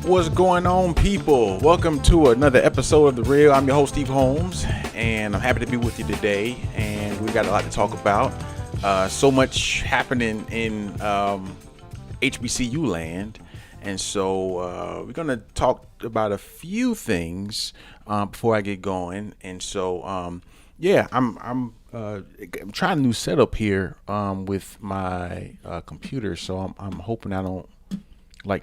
What's going on, people? Welcome to another episode of The Real. I'm your host, Steve Holmes, and I'm happy to be with you today. And we got a lot to talk about. So much happening in HBCU land. And so we're going to talk about a few things before I get going. And so, I'm trying a new setup here with my computer. So I'm hoping I don't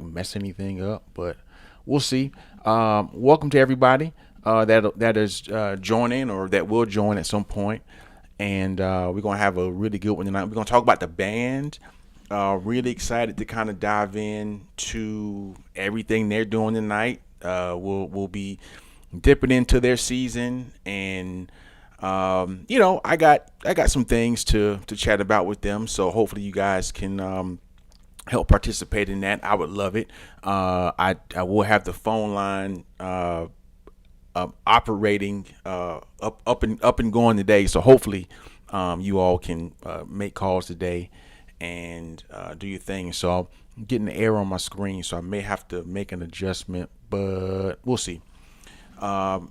mess anything up, but we'll see. Welcome to everybody that is joining or that will join at some point. And we're gonna have a really good one tonight. We're gonna talk about the band. Really excited to kind of dive into everything they're doing tonight. We'll be dipping into their season, and I got some things to chat about with them. So hopefully you guys can help participate in that. I would love it. I will have the phone line operating up and going today. So hopefully you all can make calls today and do your thing. So I'm getting the error on my screen, so I may have to make an adjustment, but we'll see. And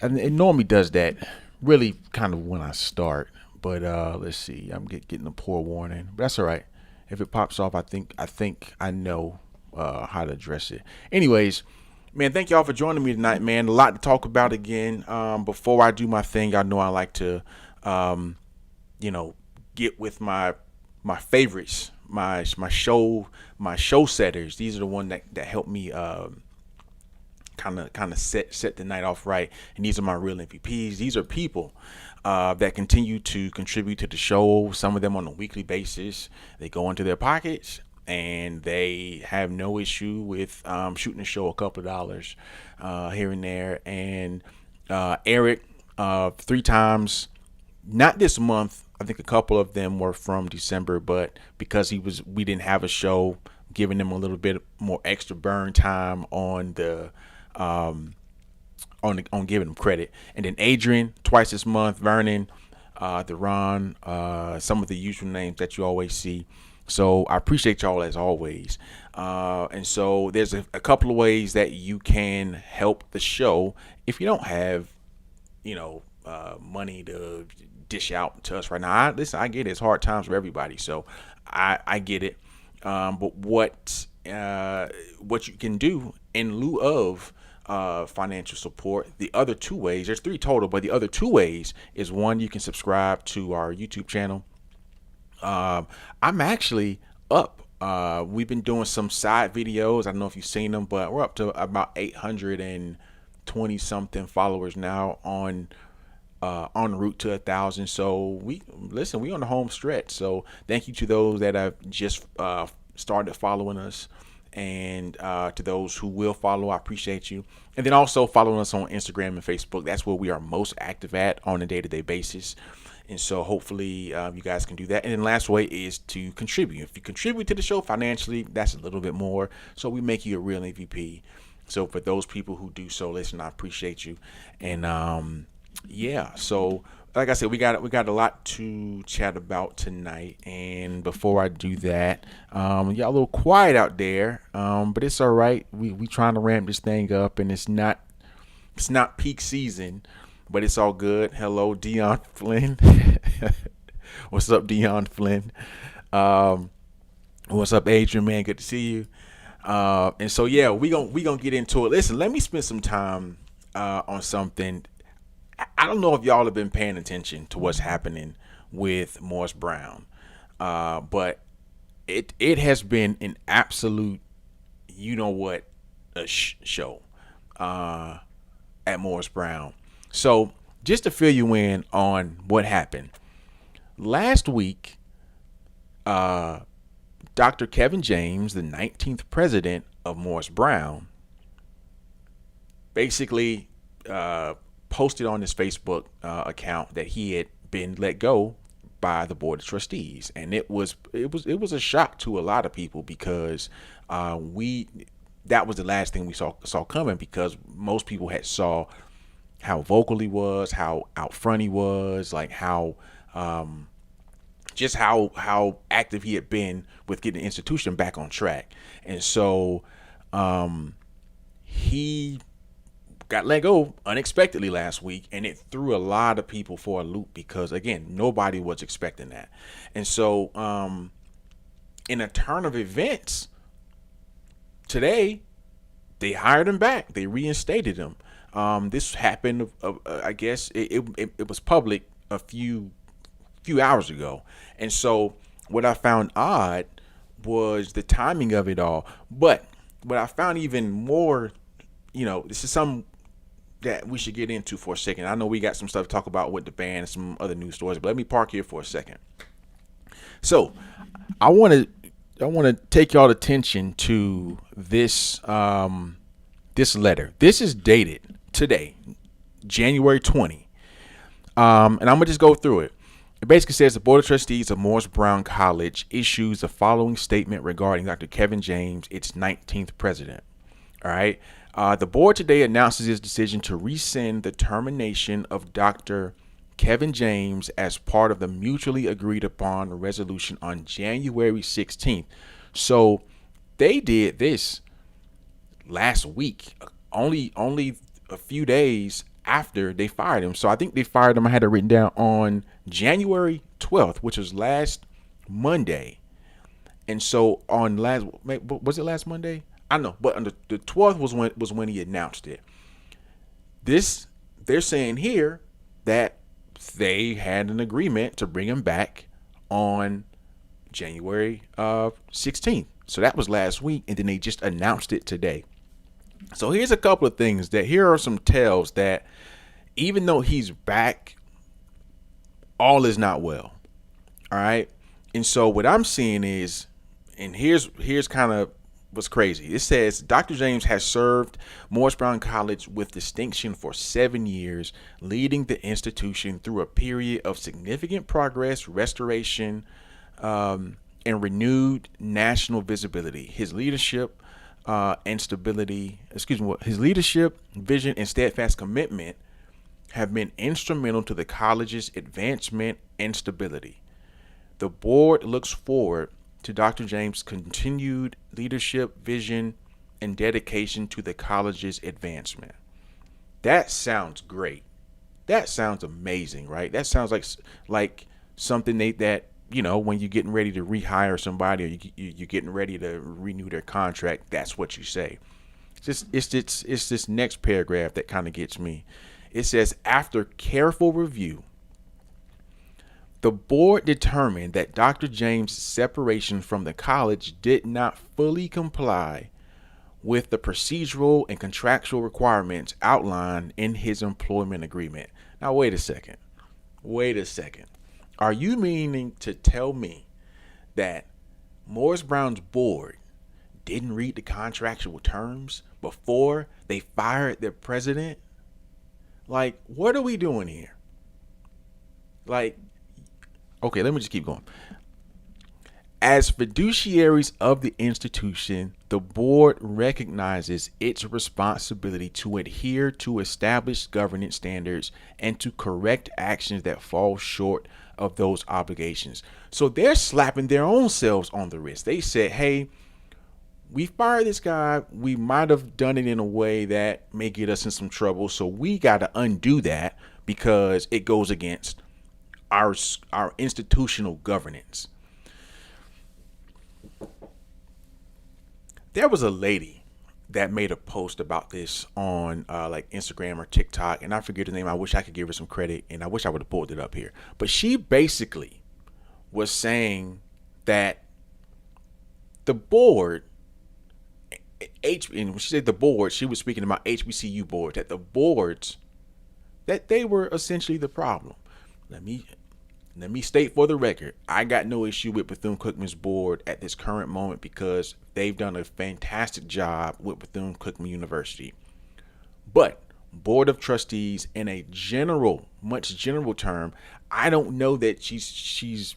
it normally does that really kind of when I start, but let's see. I'm getting a poor warning, but that's all right. If it pops off, I think I know how to address it. Anyways, man, thank y'all for joining me tonight, man. A lot to talk about again. Before I do my thing, y'all know I like to, get with my favorites, my show setters. These are the ones that help me kind of set the night off right. And these are my real MVPs. These are people that continue to contribute to the show. Some of them on a weekly basis. They go into their pockets and they have no issue with shooting the show a couple of dollars here and there. And Eric, 3 times, not this month. I think a couple of them were from December, but because we didn't have a show, giving them a little bit more extra burn time on the on giving them credit. And then Adrian, twice this month, Vernon, Deron, some of the usual names that you always see. So I appreciate y'all as always. And so there's a couple of ways that you can help the show if you don't have, money to dish out to us right now. I get it. It's hard times for everybody. So I get it. But what you can do in lieu of financial support, the other 2 ways, there's 3 total, but the other 2 ways is, one, you can subscribe to our YouTube channel. I'm actually up. We've been doing some side videos. I don't know if you've seen them, but we're up to about 820 something followers now on route to 1,000. So we on the home stretch. So thank you to those that have just started following us, and to those who will follow, I appreciate you. And then also following us on Instagram and Facebook. That's where we are most active at on a day-to-day basis. And so hopefully you guys can do that. And then last way is to contribute. If you contribute to the show financially, that's a little bit more. So we make you a real MVP. So for those people who do so, listen, I appreciate you. And so like I said, we got a lot to chat about tonight. And before I do that, y'all a little quiet out there, but it's all right. We trying to ramp this thing up, and it's not peak season, but it's all good. Hello, Dion Flynn. What's up, Dion Flynn? What's up, Adrian? Man, good to see you. And so we gonna get into it. Listen, let me spend some time on something. I don't know if y'all have been paying attention to what's happening with Morris Brown, but it has been an absolute, show at Morris Brown. So just to fill you in on what happened last week, Dr. Kevin James, the 19th president of Morris Brown, basically posted on his Facebook account that he had been let go by the board of trustees, and it was a shock to a lot of people because that was the last thing we saw coming, because most people had saw how vocal he was, how out front he was, like how just how active he had been with getting the institution back on track. And so He got let go unexpectedly last week, and it threw a lot of people for a loop because, again, nobody was expecting that. And so, in a turn of events, today they hired him back. They reinstated him. This happened. I guess it was public a few hours ago, and so what I found odd was the timing of it all. But what I found even more, this is something that we should get into for a second. I know we got some stuff to talk about with the band and some other news stories, but let me park here for a second. So I want to take y'all attention to this this letter. This is dated today, January 20. And I'm gonna just go through it. It basically says the Board of Trustees of Morris Brown College issues the following statement regarding Dr. Kevin James, its 19th president. All right. The board today announces its decision to rescind the termination of Dr. Kevin James as part of the mutually agreed upon resolution on January 16th. So they did this last week, only a few days after they fired him. So I think they fired him. I had it written down on January 12th, which was last Monday. And so was it last Monday? I don't know, but on the 12th was when he announced it. They're saying here that they had an agreement to bring him back on January 16th. So that was last week, and then they just announced it today. So here's a couple of things here are some tells that even though he's back, all is not well. All right. And so what I'm seeing is, and here's kind of what's crazy. It says Dr. James has served Morris Brown College with distinction for 7 years, leading the institution through a period of significant progress, restoration, and renewed national visibility. His leadership, his leadership, vision, and steadfast commitment have been instrumental to the college's advancement and stability. The board looks forward to Dr. James' continued leadership, vision, and dedication to the college's advancement. That sounds great. That sounds amazing, right? That sounds like something that when you're getting ready to rehire somebody, or you're getting ready to renew their contract, that's what you say. It's this next paragraph that kind of gets me. It says, after careful review, the board determined that Dr. James' separation from the college did not fully comply with the procedural and contractual requirements outlined in his employment agreement. Now, wait a second. Are you meaning to tell me that Morris Brown's board didn't read the contractual terms before they fired their president? Like, what are we doing here? Okay, let me just keep going. As fiduciaries of the institution, the board recognizes its responsibility to adhere to established governance standards and to correct actions that fall short of those obligations. So they're slapping their own selves on the wrist. They said, hey, we fired this guy. We might have done it in a way that may get us in some trouble. So we got to undo that because it goes against our institutional governance. There was a lady that made a post about this on Instagram or TikTok, and I forget her name. I wish I could give her some credit, and I wish I would have pulled it up here. But she basically was saying that the board, and when she said the board, she was speaking about HBCU board, that the boards, that they were essentially the problem. Let me state for the record, I got no issue with Bethune-Cookman's board at this current moment because they've done a fantastic job with Bethune-Cookman University. But Board of Trustees, in a much general term, I don't know that she's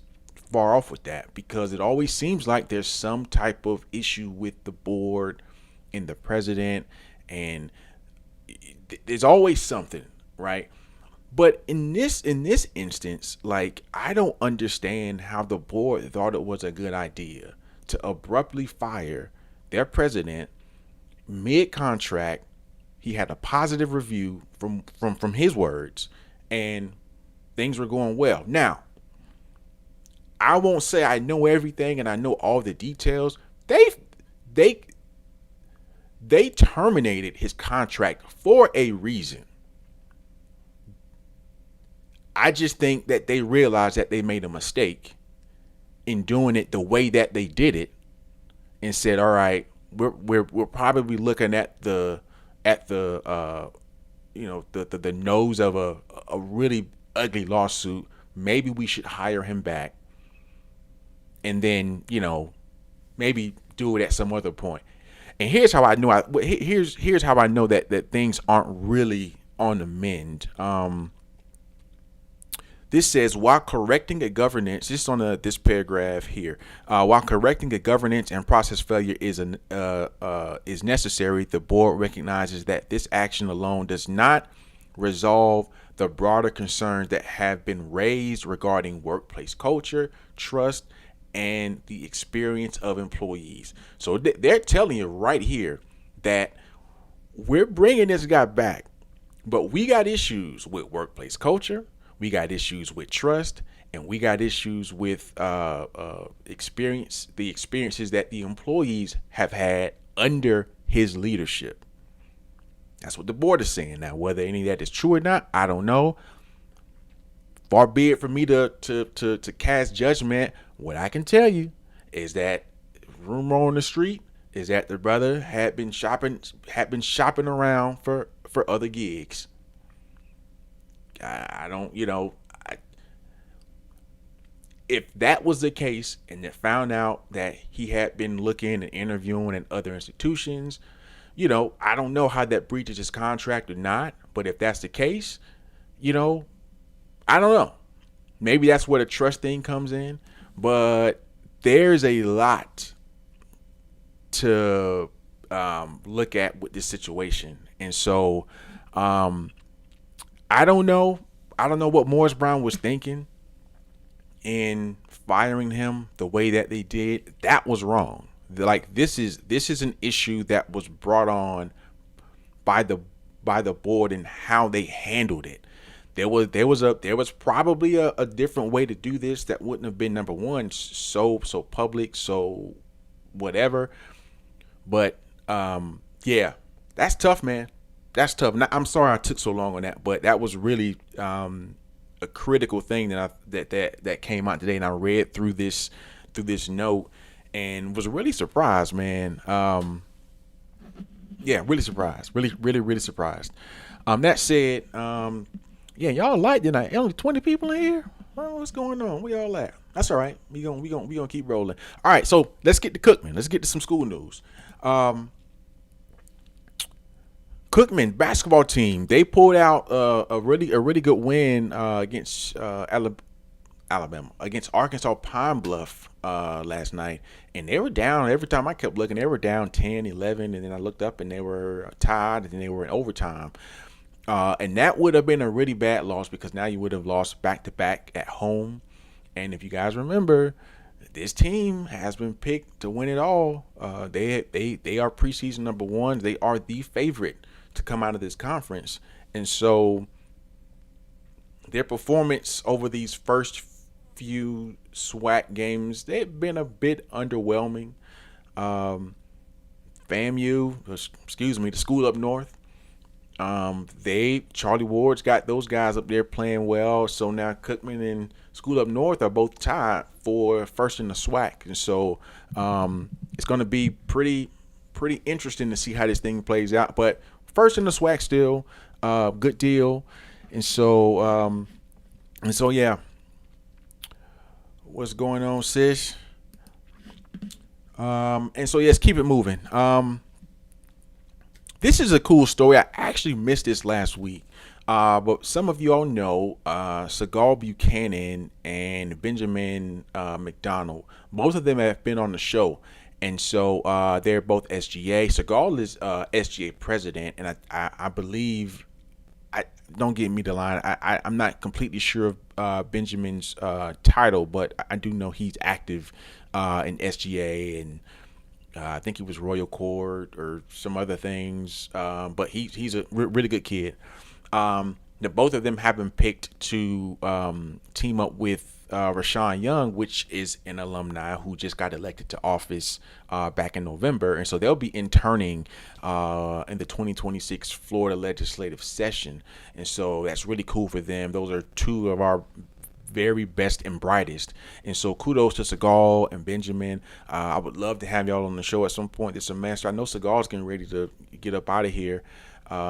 far off with that, because it always seems like there's some type of issue with the board and the president, and there's always something, right? But in this instance, I don't understand how the board thought it was a good idea to abruptly fire their president mid contract, he had a positive review from his words, and things were going well. Now, I won't say I know everything and I know all the details. They they terminated his contract for a reason. I just think that they realized that they made a mistake in doing it the way that they did it, and said, "All right, we're probably looking at the the nose of a really ugly lawsuit. Maybe we should hire him back, and then maybe do it at some other point." And here's how I know. Here's how I know that things aren't really on the mend. This says, while correcting a governance, this is on this paragraph here. While correcting a governance and process failure is necessary, the board recognizes that this action alone does not resolve the broader concerns that have been raised regarding workplace culture, trust, and the experience of employees. So they're telling you right here that we're bringing this guy back, but we got issues with workplace culture. We got issues with trust, and we got issues with the experiences that the employees have had under his leadership. That's what the board is saying. Now, whether any of that is true or not, I don't know. Far be it for me to cast judgment. What I can tell you is that rumor on the street is that the brother had been shopping around for other gigs. I don't, if that was the case and they found out that he had been looking and interviewing at other institutions, I don't know how that breaches his contract or not. But if that's the case, I don't know. Maybe that's where the trust thing comes in. But there's a lot to look at with this situation. And so, I don't know. I don't know what Morris Brown was thinking in firing him the way that they did. That was wrong. Like, this is an issue that was brought on by the board and how they handled it. There was probably a different way to do this that wouldn't have been, number one, so public, so whatever. But yeah, that's tough, man. That's tough. Now, I'm sorry I took so long on that, but that was really a critical thing that came out today, and I read through this note and was really surprised, man. Yeah, really surprised. Really surprised. That said, yeah, y'all light tonight. Only 20 people in here. Well, what's going on? We all at? That's all right. We gonna keep rolling. All right, so let's get to Cookman. Let's get to some school news. Cookman basketball team, they pulled out a really good win against Alabama, against Arkansas Pine Bluff last night, and they were down. Every time I kept looking, they were down 10, 11, and then I looked up and they were tied, and then they were in overtime. And that would have been a really bad loss, because now you would have lost back-to-back at home. And if you guys remember, this team has been picked to win it all. They are preseason number one. They are the favorite to come out of this conference. And so their performance over these first few SWAC games, they've been a bit underwhelming. FAMU, the school up north, Charlie Ward's got those guys up there playing well. So now Cookman and school up north are both tied for first in the SWAC. And so it's going to be pretty interesting to see how this thing plays out. But first in the SWAC still, good deal. And so yeah. What's going on, sis? And so yes, keep it moving. This is a cool story. I actually missed this last week. But some of you all know Segal Buchanan and Benjamin McDonald. Both of them have been on the show. And so they're both SGA. Segal is SGA president, and I believe, don't get me the line, I'm not completely sure of Benjamin's title, but I do know he's active in SGA, and I think he was Royal Court or some other things, but he's a really good kid. The both of them have been picked to team up with Rashawn Young, which is an alumni who just got elected to office back in November, and so they'll be interning in the 2026 Florida legislative session, and so that's really cool for them. Those are two of our very best and brightest. And so kudos to Segal and Benjamin. I would love to have y'all on the show at some point this semester. I know Segal's getting ready to get up out of here.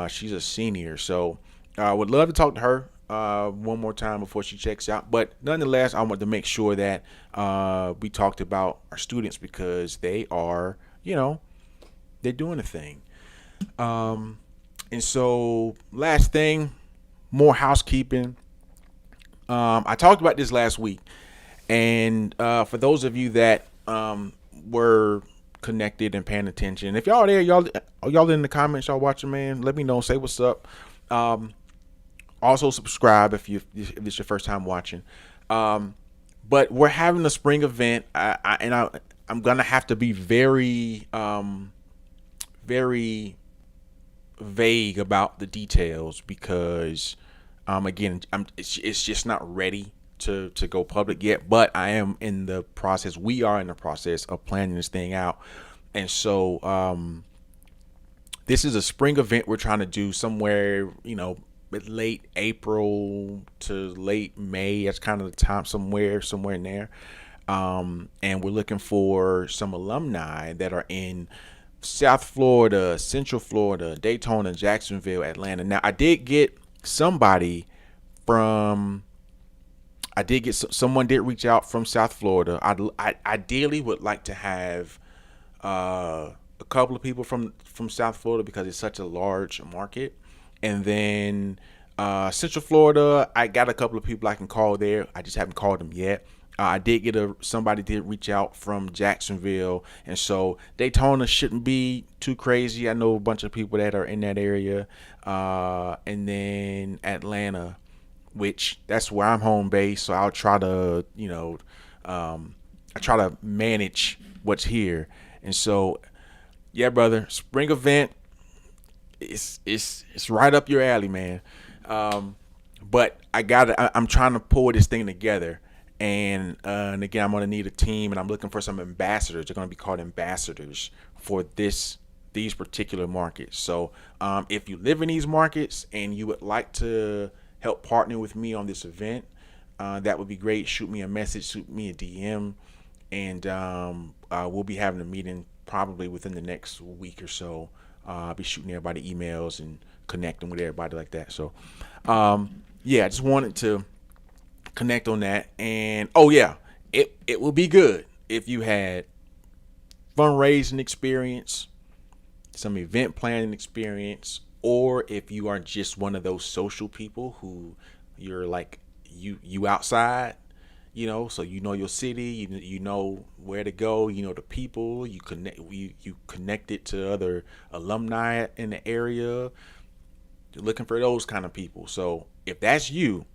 She's a senior. So I would love to talk to her one more time before she checks out. But nonetheless, I want to make sure that we talked about our students because they are, they're doing a thing. And so last thing, more housekeeping. I talked about this last week, and for those of you that were connected and paying attention, if y'all are there, y'all in the comments, y'all watching, man, let me know, say what's up. Also subscribe if it's your first time watching. But we're having a spring event, I'm gonna have to be very very vague about the details because. Again, it's just not ready to go public yet, but I am in the process. We are in the process of planning this thing out. And so this is a spring event we're trying to do somewhere, late April to late May. That's kind of the time, somewhere in there. And we're looking for some alumni that are in South Florida, Central Florida, Daytona, Jacksonville, Atlanta. Now, I did get someone did reach out from South Florida. I ideally would like to have a couple of people from South Florida because it's such a large market. And then Central Florida, I got a couple of people I can call there. I just haven't called them yet. I did get somebody did reach out from Jacksonville, and so Daytona shouldn't be too crazy. I know a bunch of people that are in that area, and then Atlanta, which that's where I'm home base. So I'll try to, I try to manage what's here, and so yeah, brother, spring event, it's right up your alley, man. But I'm trying to pull this thing together. And again, I'm going to need a team, and I'm looking for some ambassadors. They're going to be called ambassadors for these particular markets. So if you live in these markets and you would like to help partner with me on this event, that would be great. Shoot me a message, shoot me a DM, and we'll be having a meeting probably within the next week or so. I'll be shooting everybody emails and connecting with everybody like that. So, yeah, I just wanted to connect on that. And it would be good if you had fundraising experience, some event planning experience, or if you are just one of those social people who you're like you outside, so your city, you know where to go, the people, you connected to other alumni in the area. You're looking for those kind of people. So if that's you,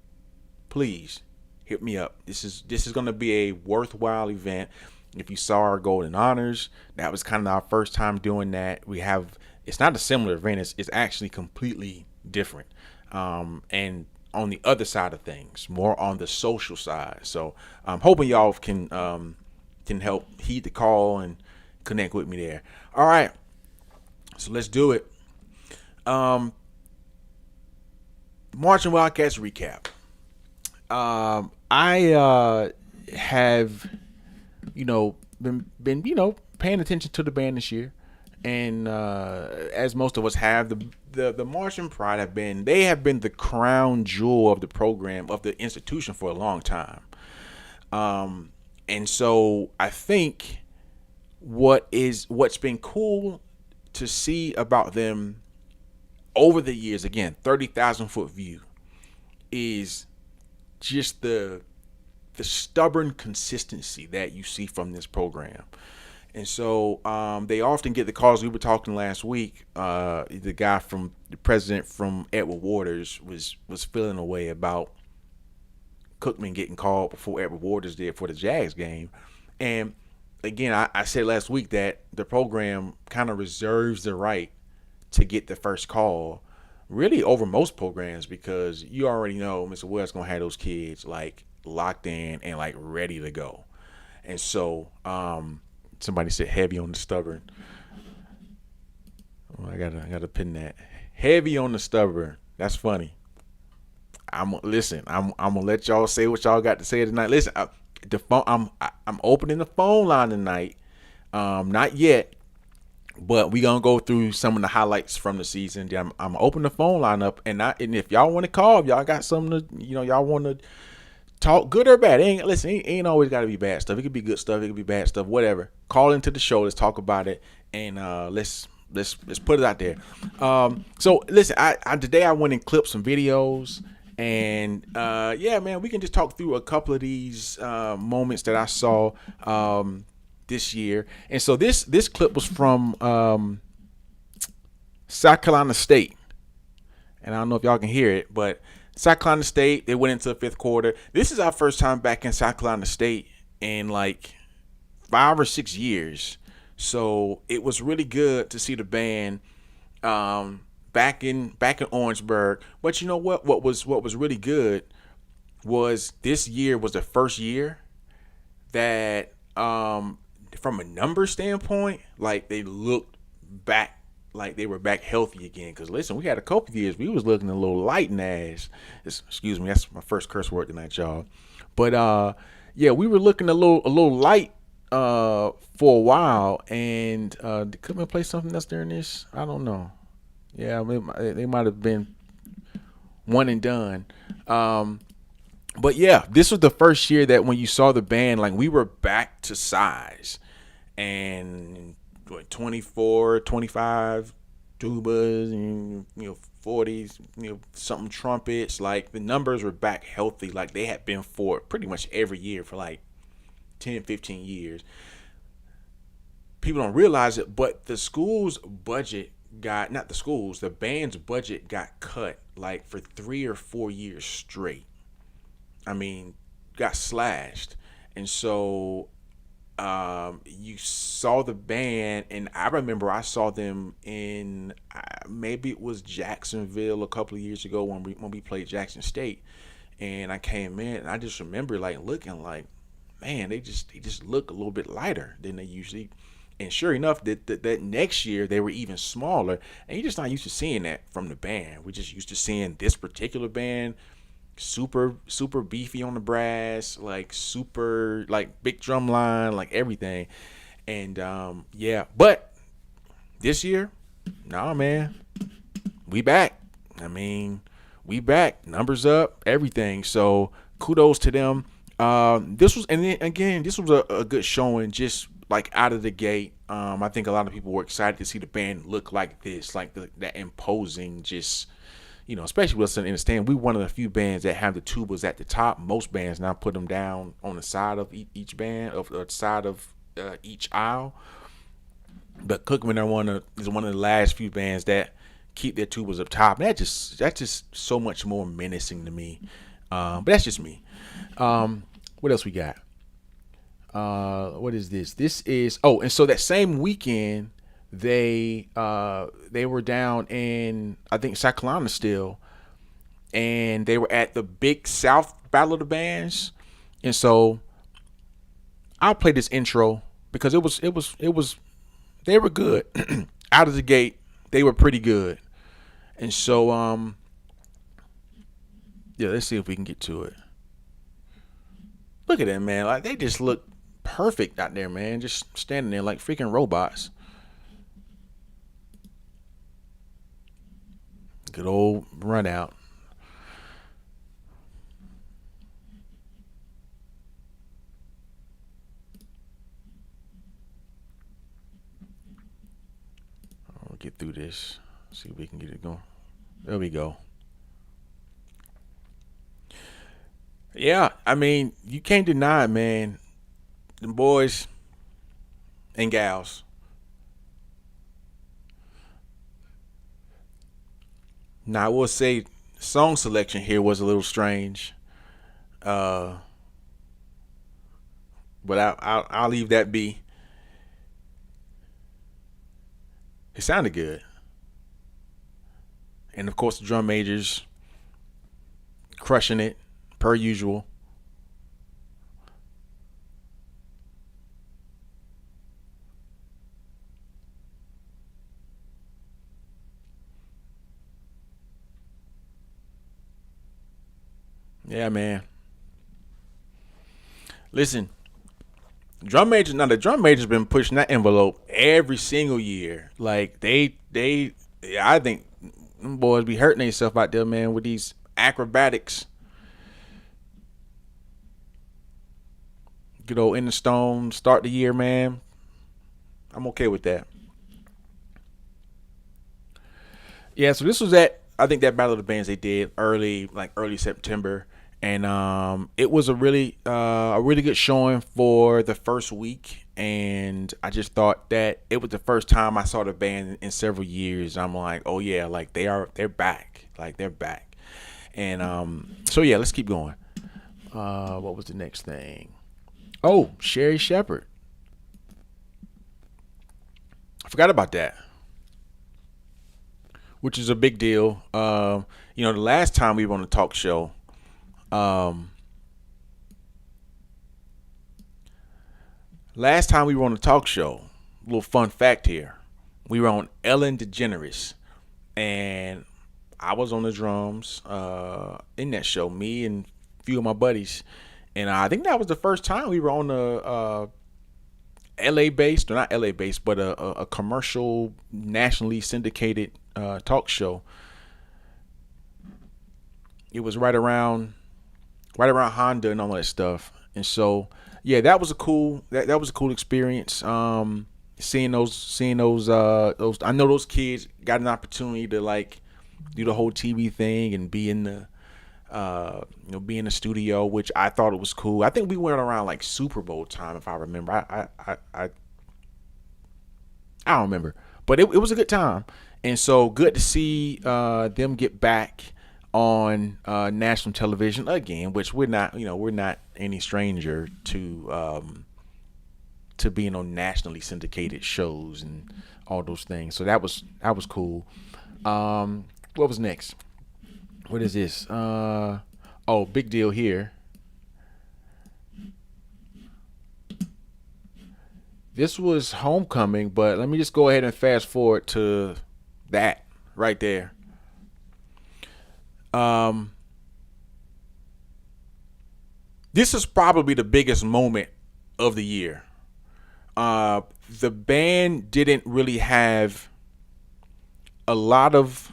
please hit me up. This is going to be a worthwhile event. If you saw our Golden Honors, that was kind of our first time doing that. It's not a similar event. It's actually completely different. And on the other side of things, more on the social side. So I'm hoping y'all can help heed the call and connect with me there. All right. So let's do it. Marching Wildcats recap. I have, been paying attention to the band this year, and as most of us have, the Marching Pride have been the crown jewel of the program, of the institution, for a long time. And so I think what's been cool to see about them over the years, again, 30,000 foot view, is just the stubborn consistency that you see from this program. And so they often get the calls. We were talking last week. The president from Edward Waters was feeling a way about Cookman getting called before Edward Waters did for the Jags game. And again, I said last week that the program kind of reserves the right to get the first call, really over most programs, because you already know Mr. West gonna have those kids like locked in and like ready to go. And so, somebody said heavy on the stubborn. Oh, I gotta pin that. Heavy on the stubborn. That's funny. I'm gonna let y'all say what y'all got to say tonight. Listen, the phone. I'm opening the phone line tonight. Not yet, but we gonna go through some of the highlights from the season. I'm opening the phone line up, and if y'all want to call, if y'all got something to, y'all want to talk, good or bad. Ain't always got to be bad stuff. It could be good stuff. It could be bad stuff. Whatever. Call into the show. Let's talk about it, and let's put it out there. So listen, I today I went and clipped some videos, and yeah, man, we can just talk through a couple of these moments that I saw this year. And so this clip was from South Carolina State, and I don't know if y'all can hear it, but South Carolina State, they went into the fifth quarter. This is our first time back in South Carolina State in like 5 or 6 years. So it was really good to see the band back in Orangeburg. But you know what? What was really good was this year was the first year that from a number standpoint, like they looked back like they were back healthy again. Because listen, we had a couple of years we was looking a little light in ass. Excuse me, that's my first curse word tonight, y'all. But yeah, we were looking a little light for a while. And did Cookman play something else during this? I don't know. Yeah, they might have been one and done. But yeah, this was the first year that when you saw the band, like we were back to size. And 24, 25 tubas and 40s, something trumpets. Like the numbers were back healthy, like they had been for pretty much every year for like 10, 15 years. People don't realize it, but the school's budget the band's budget got cut like for 3 or 4 years straight. I mean, got slashed. And so you saw the band, and I remember I saw them in maybe it was Jacksonville a couple of years ago when we played Jackson State, and I came in and I just remember like looking like, man, they just look a little bit lighter than they usually. And sure enough, that next year they were even smaller, and you're just not used to seeing that from the band. We're just used to seeing this particular band super beefy on the brass, like super like big drum line, like everything. And yeah, but this year, nah, man, we back. I mean, we back, numbers up, everything. So kudos to them. This was, and then again, this was a good showing, just like out of the gate. I think a lot of people were excited to see the band look like this, like that imposing, just especially with us in the stand. We one of the few bands that have the tubas at the top. Most bands now put them down on the side of each band, of the side of each aisle. But Cookman is one of the last few bands that keep their tubas up top. And that's just so much more menacing to me. But that's just me. What else we got? What is this? This is and so that same weekend they were down in, I think, South Carolina still, and they were at the Big South Battle of the Bands. And so I'll play this intro because it was they were good. Out of the gate, they were pretty good. And so yeah, let's see if we can get to it. Look at them, man. Like they just look perfect out there, man. Just standing there like freaking robots. Good old run out. I'll get through this. See if we can get it going. There we go. Yeah, I mean, you can't deny it, man. Them boys and gals. Now, I will say song selection here was a little strange. But I'll leave that be. It sounded good. And of course, the drum majors crushing it per usual. Yeah, man. Listen, drum majors. Now the drum majors been pushing that envelope every single year. Like they. I think them boys be hurting themselves out there, man, with these acrobatics. Good old in the stone start the year, man. I'm okay with that. Yeah, so this was at I think that Battle of the Bands they did early September, and it was a really good showing for the first week. And I just thought that it was the first time I saw the band in several years. I'm like, oh yeah, like they're back, like they're back. And so yeah, let's keep going. What was the next thing? Oh, Sherry Shepherd. I forgot about that, which is a big deal. The last time we were on the talk show, um, last time we were on the talk show, little fun fact here, we were on Ellen DeGeneres, and I was on the drums in that show. Me and a few of my buddies, and I think that was the first time we were on a LA based, or not LA based, but a commercial, nationally syndicated talk show. It was right around Honda and all that stuff. And so yeah, that was a cool experience. Seeing those I know those kids got an opportunity to like do the whole TV thing and be in the be in the studio, which I thought it was cool. I think we went around like Super Bowl time, if I remember. I don't remember, but it was a good time, and so good to see them get back on national television again. Which we're not any stranger to being on nationally syndicated shows and all those things. So that was cool. What was next? What is this? Oh, big deal here. This was Homecoming, but let me just go ahead and fast forward to that right there. Um, this is probably the biggest moment of the year. Uh, the band didn't really have a lot of.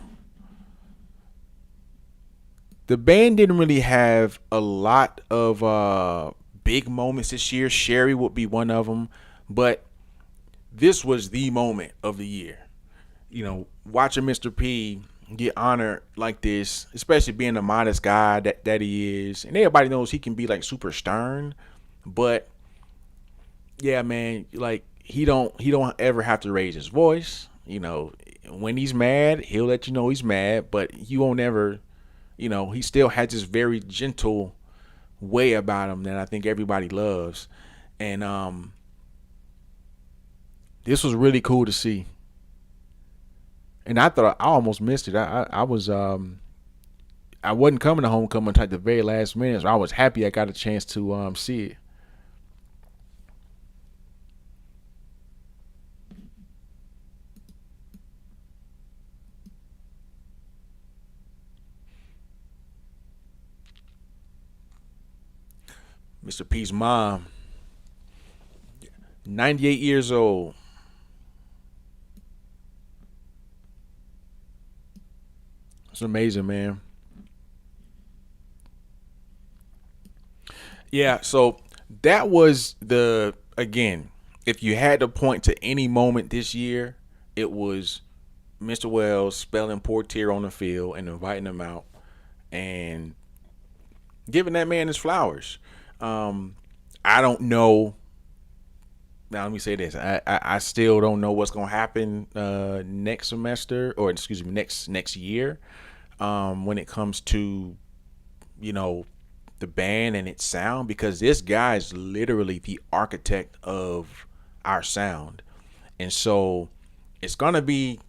The band didn't really have a lot of big moments this year. Sherry would be one of them, but this was the moment of the year. Watching Mr. P get honored like this, especially being the modest guy that he is, and everybody knows he can be like super stern, but yeah, man, like he don't ever have to raise his voice. When he's mad, he'll let you know he's mad, but you won't ever, he still has this very gentle way about him that I think everybody loves, and this was really cool to see. And I thought I almost missed it. I wasn't coming to homecoming until like the very last minute, so I was happy I got a chance to see it. Mr. P's mom, 98 years old. It's amazing, man. Yeah, so that was the again, if you had to point to any moment this year, it was Mr. Wells spelling poor tear on the field and inviting him out and giving that man his flowers. Um, I don't know. Now let me say this: I still don't know what's gonna happen next semester, or excuse me, next year, when it comes to you know the band and its sound, because this guy is literally the architect of our sound, and so it's gonna be.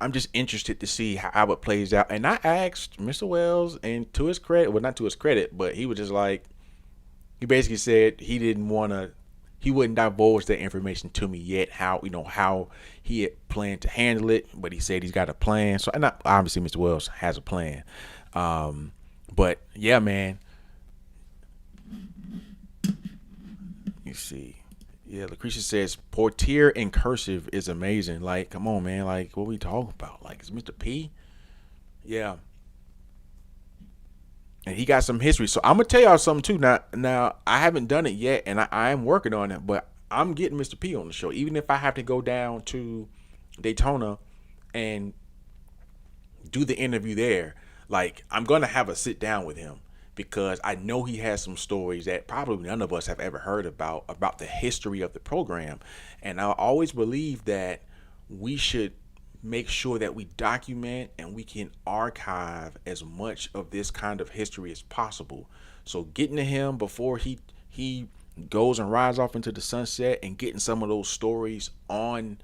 I'm just interested to see how it plays out. And I asked Mr. Wells, and to his credit, well, not to his credit, but he was just like, he basically said he didn't want to, he wouldn't divulge that information to me yet. How he had planned to handle it, but he said he's got a plan. So, and obviously, Mr. Wells has a plan. But yeah, man. You see. Yeah, Lucretia says Portier in cursive is amazing. Like, come on, man. Like, what we talking about? Like, it's Mr. P. Yeah, and he got some history. So I'm gonna tell y'all something too. Now I haven't done it yet, and I am working on it. But I'm getting Mr. P on the show, even if I have to go down to Daytona and do the interview there. Like, I'm gonna have a sit down with him because I know he has some stories that probably none of us have ever heard about the history of the program. And I always believe that we should make sure that we document and we can archive as much of this kind of history as possible. So getting to him before he goes and rides off into the sunset and getting some of those stories on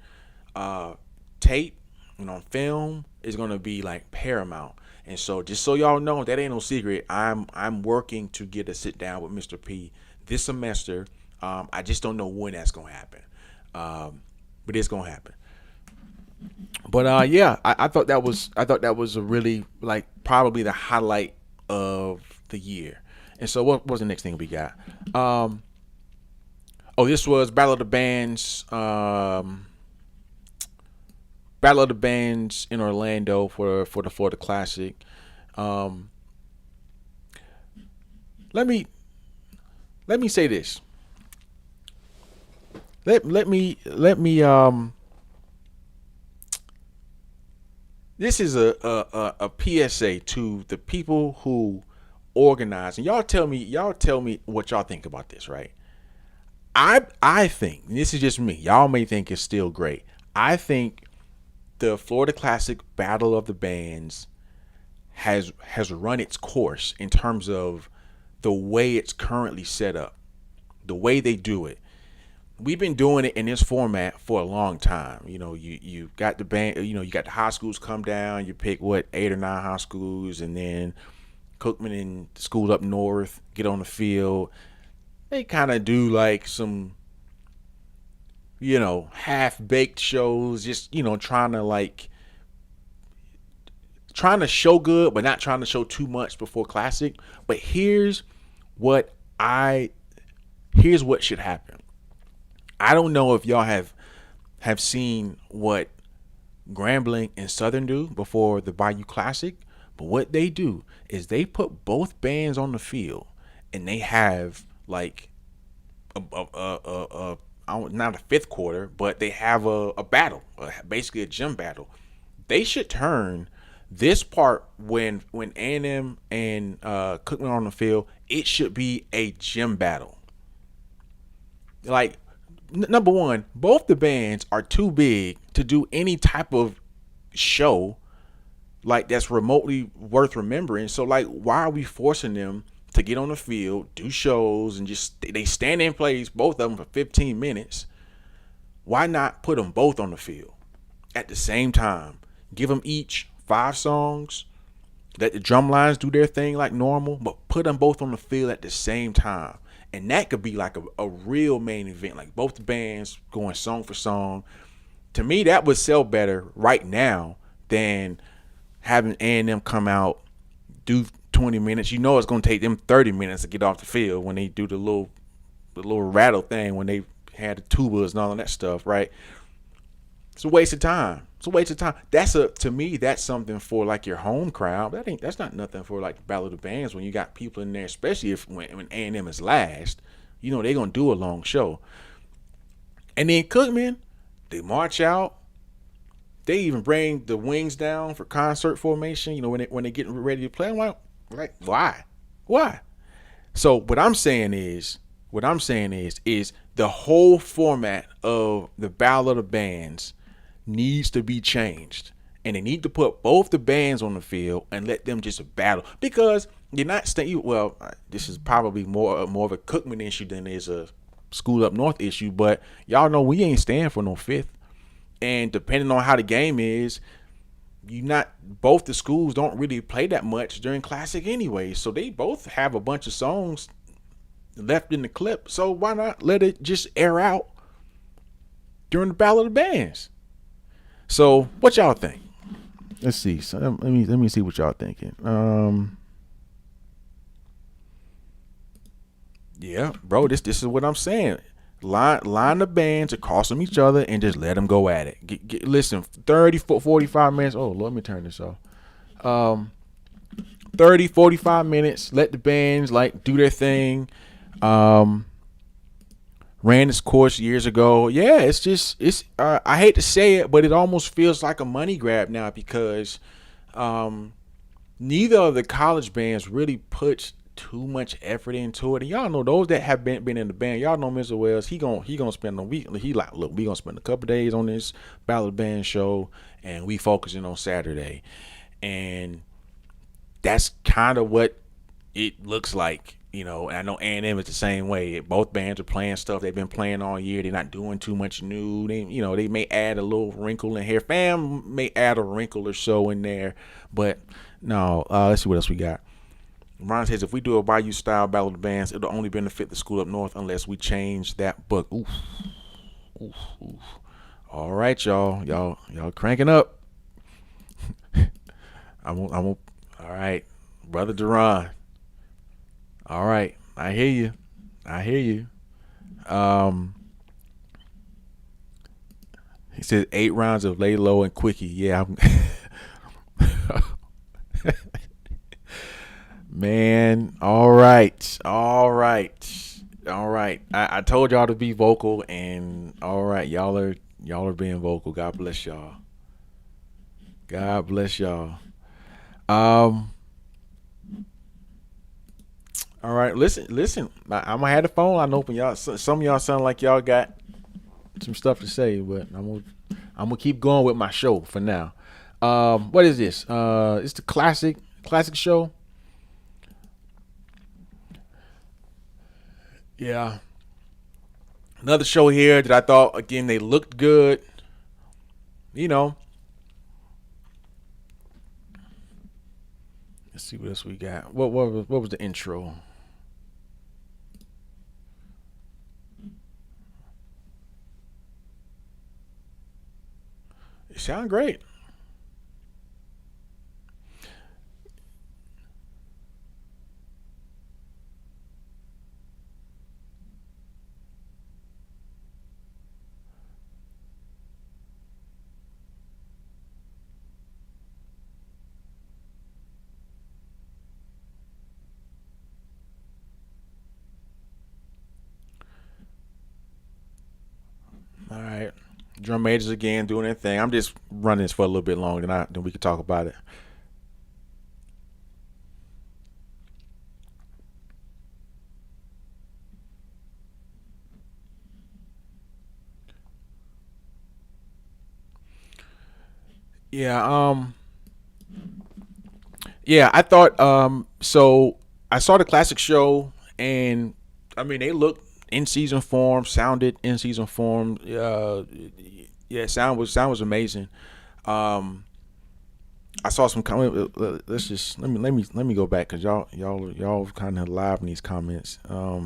tape and on film is going to be like paramount. And so just so y'all know, that ain't no secret. I'm working to get a sit down with Mr. P this semester. I just don't know when that's going to happen. But it's going to happen. But yeah, I thought that was a really, like, probably the highlight of the year. And so what was the next thing we got? This was Battle of the Bands. Battle of the Bands in Orlando for the Florida Classic. Let me say this. Let me this is a PSA to the people who organize, and y'all tell me what y'all think about this, right? I think, and this is just me, y'all may think it's still great. I think the Florida Classic Battle of the Bands has run its course in terms of the way it's currently set up, the way they do it. We've been doing it in this format for a long time. You got the band, you got the high schools come down, you pick 8 or 9 high schools, and then Cookman and the schools up north get on the field. They kind of do like some, half-baked shows, just, trying to show good, but not trying to show too much before Classic. But here's what should happen. I don't know if y'all have seen what Grambling and Southern do before the Bayou Classic, but what they do is they put both bands on the field, and they have like not a fifth quarter, but they have a battle, basically a gym battle. They should turn this part when A&M and Cookman are on the field. It should be a gym battle. Like, number one, both the bands are too big to do any type of show like that's remotely worth remembering. So, like, why are we forcing them to get on the field, do shows, and just they stand in place, both of them, for 15 minutes? Why not put them both on the field at the same time? Give them each 5 songs, let the drum lines do their thing like normal, but put them both on the field at the same time. And that could be like a real main event, like both the bands going song for song. To me, that would sell better right now than having A&M come out, do 20 minutes. It's going to take them 30 minutes to get off the field when they do the little rattle thing, when they had the tubas and all of that stuff, right? It's a waste of time. To me, that's something for like your home crowd. That's not nothing for like the Battle of the Bands when you got people in there, especially when A&M is last. They're gonna do a long show. And then Cookman, they march out. They even bring the wings down for concert formation. When they getting ready to play. I'm like, why? So what I'm saying is the whole format of the Battle of the Bands needs to be changed, and they need to put both the bands on the field and let them just battle, because you're not staying. Well, this is probably more of a Cookman issue than is a school up north issue, but y'all know we ain't staying for no fifth. And depending on how the game is, you not both the schools don't really play that much during Classic anyway. So they both have a bunch of songs left in the clip. So why not let it just air out during the Battle of the Bands? So what y'all think? Let's see. So let me see what y'all thinking. Yeah, bro, this is what I'm saying. Line the bands across from each other and just let them go at it. Listen, 30, 45 minutes. Oh, let me turn this off. 30, 45 minutes. Let the bands like do their thing. Ran this course years ago. Yeah, it's I hate to say it, but it almost feels like a money grab now because neither of the college bands really puts too much effort into it. And y'all know those that have been in the band, y'all know Mr. Wells, he gonna spend a week. He like, look, we gonna spend a couple days on this Ballad Band show and we focusing on Saturday. And that's kind of what it looks like. And I know A&M is the same way. Both bands are playing stuff they've been playing all year. They're not doing too much new. They may add a little wrinkle in here. Fam may add a wrinkle or so in there, but no. Let's see what else we got. Ron says, if we do a Bayou style Battle of the Bands, it'll only benefit the school up north unless we change that book. Oof. All right, y'all cranking up. All right, Brother Duran. All right, I hear you. He said 8 rounds of Lay Low and Quickie. Yeah. Man, all right. I told y'all to be vocal, and all right, y'all are being vocal. God bless y'all. All right, listen. I'm gonna have the phone line open, y'all. Some of y'all sound like y'all got some stuff to say, but I'm gonna keep going with my show for now. What is this? It's the classic show. Yeah. Another show here that I thought, again, they looked good. Let's see what else we got. What was the intro? It sounded great. All right. Drum majors again doing their thing. I'm just running this for a little bit longer than we could talk about it. Yeah, I thought so I saw the classic show, and I mean they looked in season form, sounded in season form. Yeah, sound was amazing. Um, I saw some comment. Let's just let me go back because y'all kind of live in these comments. Uh,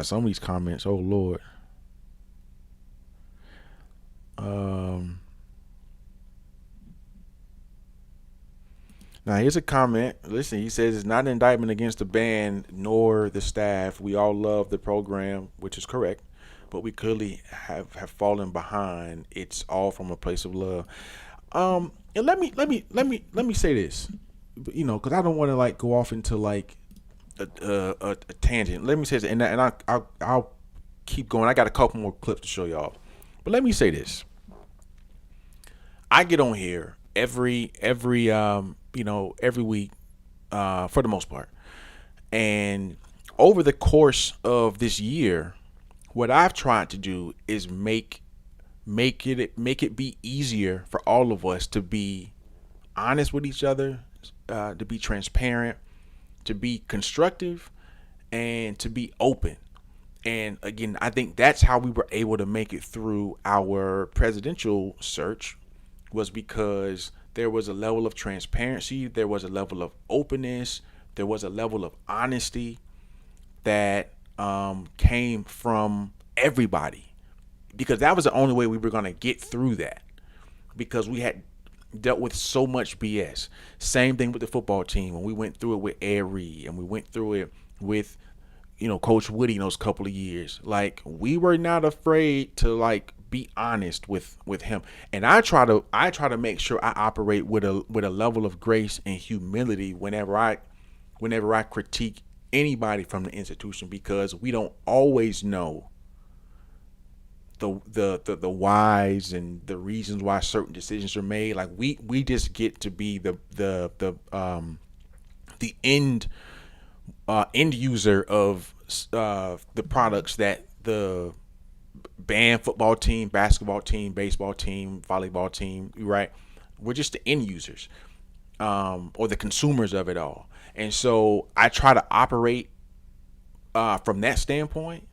some of these comments. Oh Lord. Um, Now here's a comment. Listen, he says it's not an indictment against the band nor the staff. We all love the program, which is correct, but we clearly have fallen behind. It's all from a place of love. And let me say this, because I don't want to like go off into like a tangent. Let me say this, and I'll keep going. I got a couple more clips to show y'all, but let me say this. I get on here every week, for the most part. And over the course of this year, what I've tried to do is make it be easier for all of us to be honest with each other, to be transparent, to be constructive, and to be open. And again, I think that's how we were able to make it through our presidential search, was because there was a level of transparency, there was a level of openness, there was a level of honesty that came from everybody, because that was the only way we were going to get through that, because we had dealt with so much BS. Same thing with the football team when we went through it with Ed Reed, and we went through it with Coach Woody in those couple of years. Like, we were not afraid to like be honest with him, and I try to make sure I operate with a level of grace and humility whenever I critique anybody from the institution, because we don't always know the whys and the reasons why certain decisions are made. Like, we just get to be the end user of the products that the band, football team, basketball team, baseball team, volleyball team, right? We're just the end users, or the consumers of it all. And so I try to operate from that standpoint.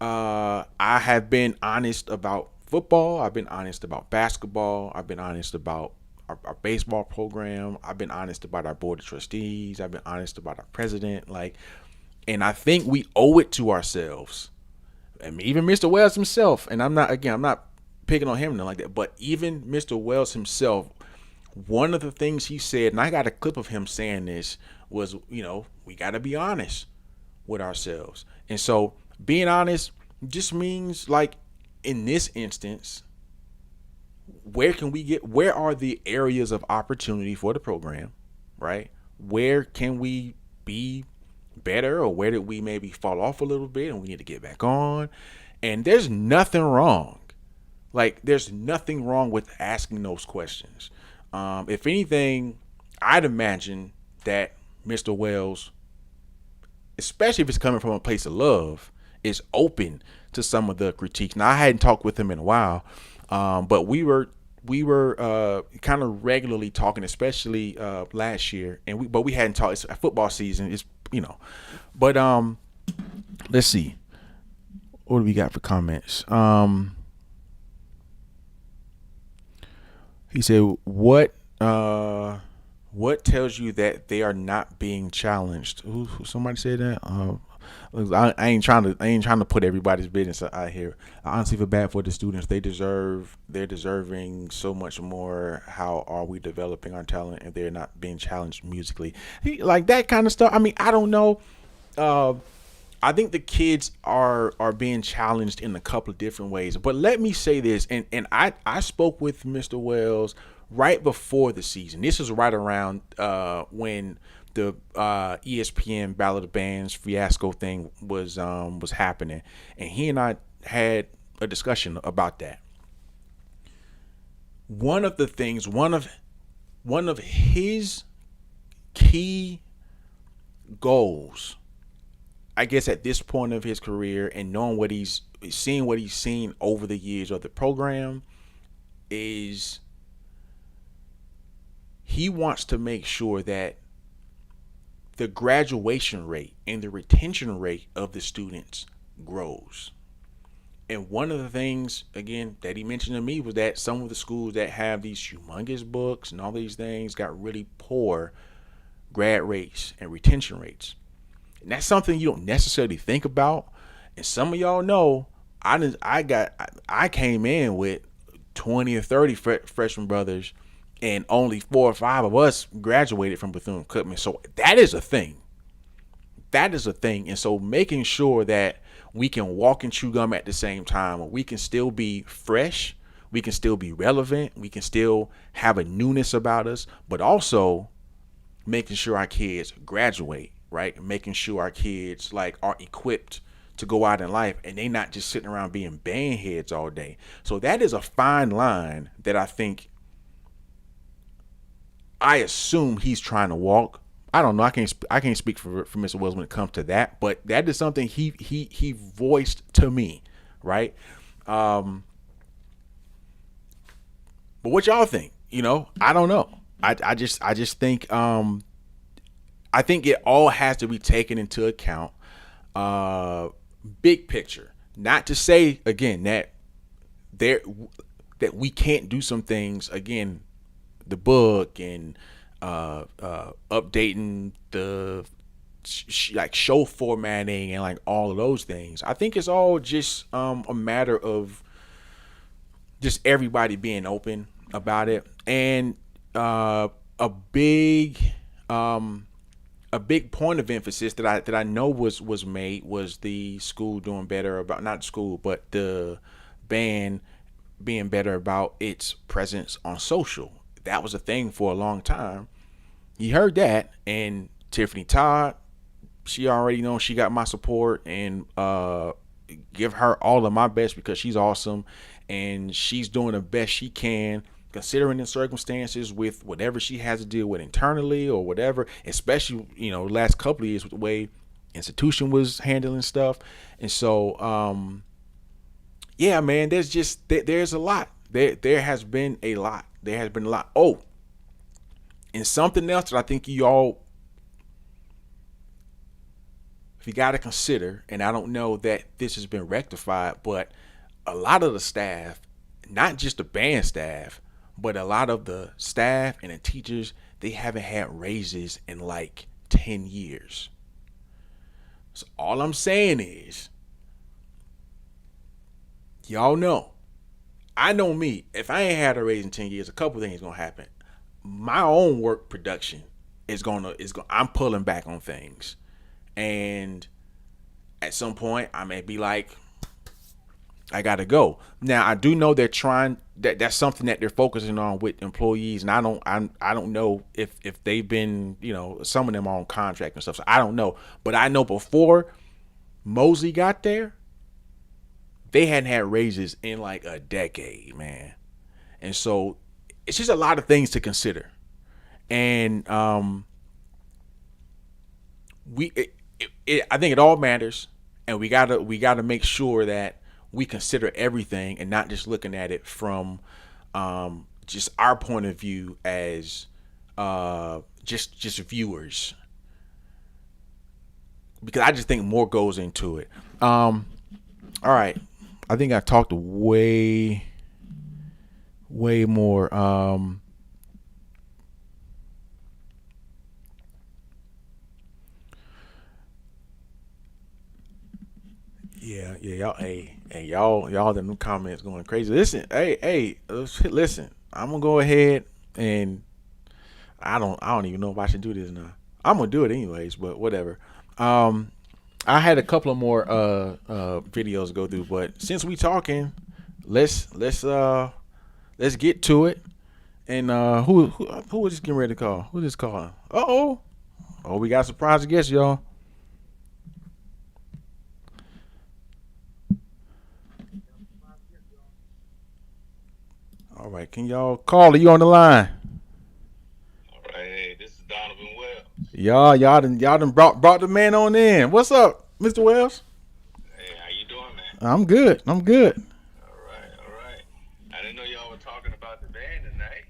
I have been honest about football. I've been honest about basketball. I've been honest about our baseball program. I've been honest about our board of trustees. I've been honest about our president. And I think we owe it to ourselves. I mean, even Mr. Wells himself, and I'm not picking on him or nothing like that, but even Mr. Wells himself, one of the things he said, and I got a clip of him saying this, was, we got to be honest with ourselves. And so being honest just means, like, in this instance, where are the areas of opportunity for the program, right? Where can we be better, or where did we maybe fall off a little bit and we need to get back on? And there's nothing wrong. Like, there's nothing wrong with asking those questions. If anything, I'd imagine that Mr. Wells, especially if it's coming from a place of love, is open to some of the critiques. Now, I hadn't talked with him in a while, but we were kind of regularly talking, especially last year, but we hadn't talked. It's a football season, but let's see, what do we got for comments? He said, what tells you that they are not being challenged? Ooh, somebody said that. I ain't trying to put everybody's business out here. I honestly feel bad for the students. They're deserving so much more. How are we developing our talent if they're not being challenged musically? Like that kind of stuff. I mean, I don't know. I think the kids are being challenged in a couple of different ways. But let me say this, and I spoke with Mr. Wells right before the season. This is right around when the ESPN Ballad of Bands fiasco thing was happening, and he and I had a discussion about that. One of his key goals, I guess, at this point of his career, and knowing what he's seen over the years of the program, is he wants to make sure that the graduation rate and the retention rate of the students grows. And one of the things, again, that he mentioned to me was that some of the schools that have these humongous books and all these things got really poor grad rates and retention rates. And that's something you don't necessarily think about. And some of y'all know, I came in with 20 or 30 freshman brothers, and only 4 or 5 of us graduated from Bethune-Cookman. So that is a thing. And so making sure that we can walk and chew gum at the same time, or we can still be fresh, we can still be relevant, we can still have a newness about us, but also making sure our kids graduate, right? Making sure our kids are equipped to go out in life, and they not just sitting around being band heads all day. So that is a fine line that I assume he's trying to walk. I don't know. I can't speak for Mr. Wells when it comes to that, but that is something he voiced to me, right? But what y'all think? I don't know. I just think I think it all has to be taken into account. uh, big picture. Not to say again that there that we can't do some things again, the book and updating the like show formatting and like all of those things. I think it's all just a matter of just everybody being open about it, and a big um, a big point of emphasis that I know was made was the school doing better about, not school but the band being better about its presence on social. That was a thing for a long time. You heard that, and Tiffany Todd, she already knows she got my support, and give her all of my best because she's awesome and she's doing the best she can considering the circumstances with whatever she has to deal with internally or whatever, especially the last couple of years with the way institution was handling stuff. And so yeah, man, there's a lot. There has been a lot. There has been a lot. Oh, and something else that I think you all, if you got to consider, and I don't know that this has been rectified, but a lot of the staff, not just the band staff, but a lot of the staff and the teachers, they haven't had raises in like 10 years. So all I'm saying is, y'all know, I know me, if I ain't had a raise in 10 years, a couple things gonna happen. My own work production I'm pulling back on things. And at some point I may be like, I gotta go. Now I do know they're trying that's something that they're focusing on with employees, and I don't know if they've been, some of them are on contract and stuff. So I don't know, but I know before Mosley got there, they hadn't had raises in like a decade, man. And so it's just a lot of things to consider, and I think it all matters, and we gotta make sure that we consider everything and not just looking at it from just our point of view as just viewers, because I just think more goes into it. All right, I think I talked way more. Yeah, y'all, hey, y'all, them comments going crazy. Listen, listen. I'm gonna go ahead and I don't even know if I should do this now. I'm gonna do it anyways, but whatever. Um, I had a couple of more videos to go through, but since we talking, let's get to it. And who is this getting ready to call? Who is this calling? Oh, we got a surprise guest, y'all. All right, can y'all call? Are you on the line? All right, hey, this is Donovan Wells. Y'all done brought the man on in. What's up, Mr. Wells? Hey, how you doing, man? I'm good. I'm good. All right, all right. I didn't know y'all were talking about the band tonight.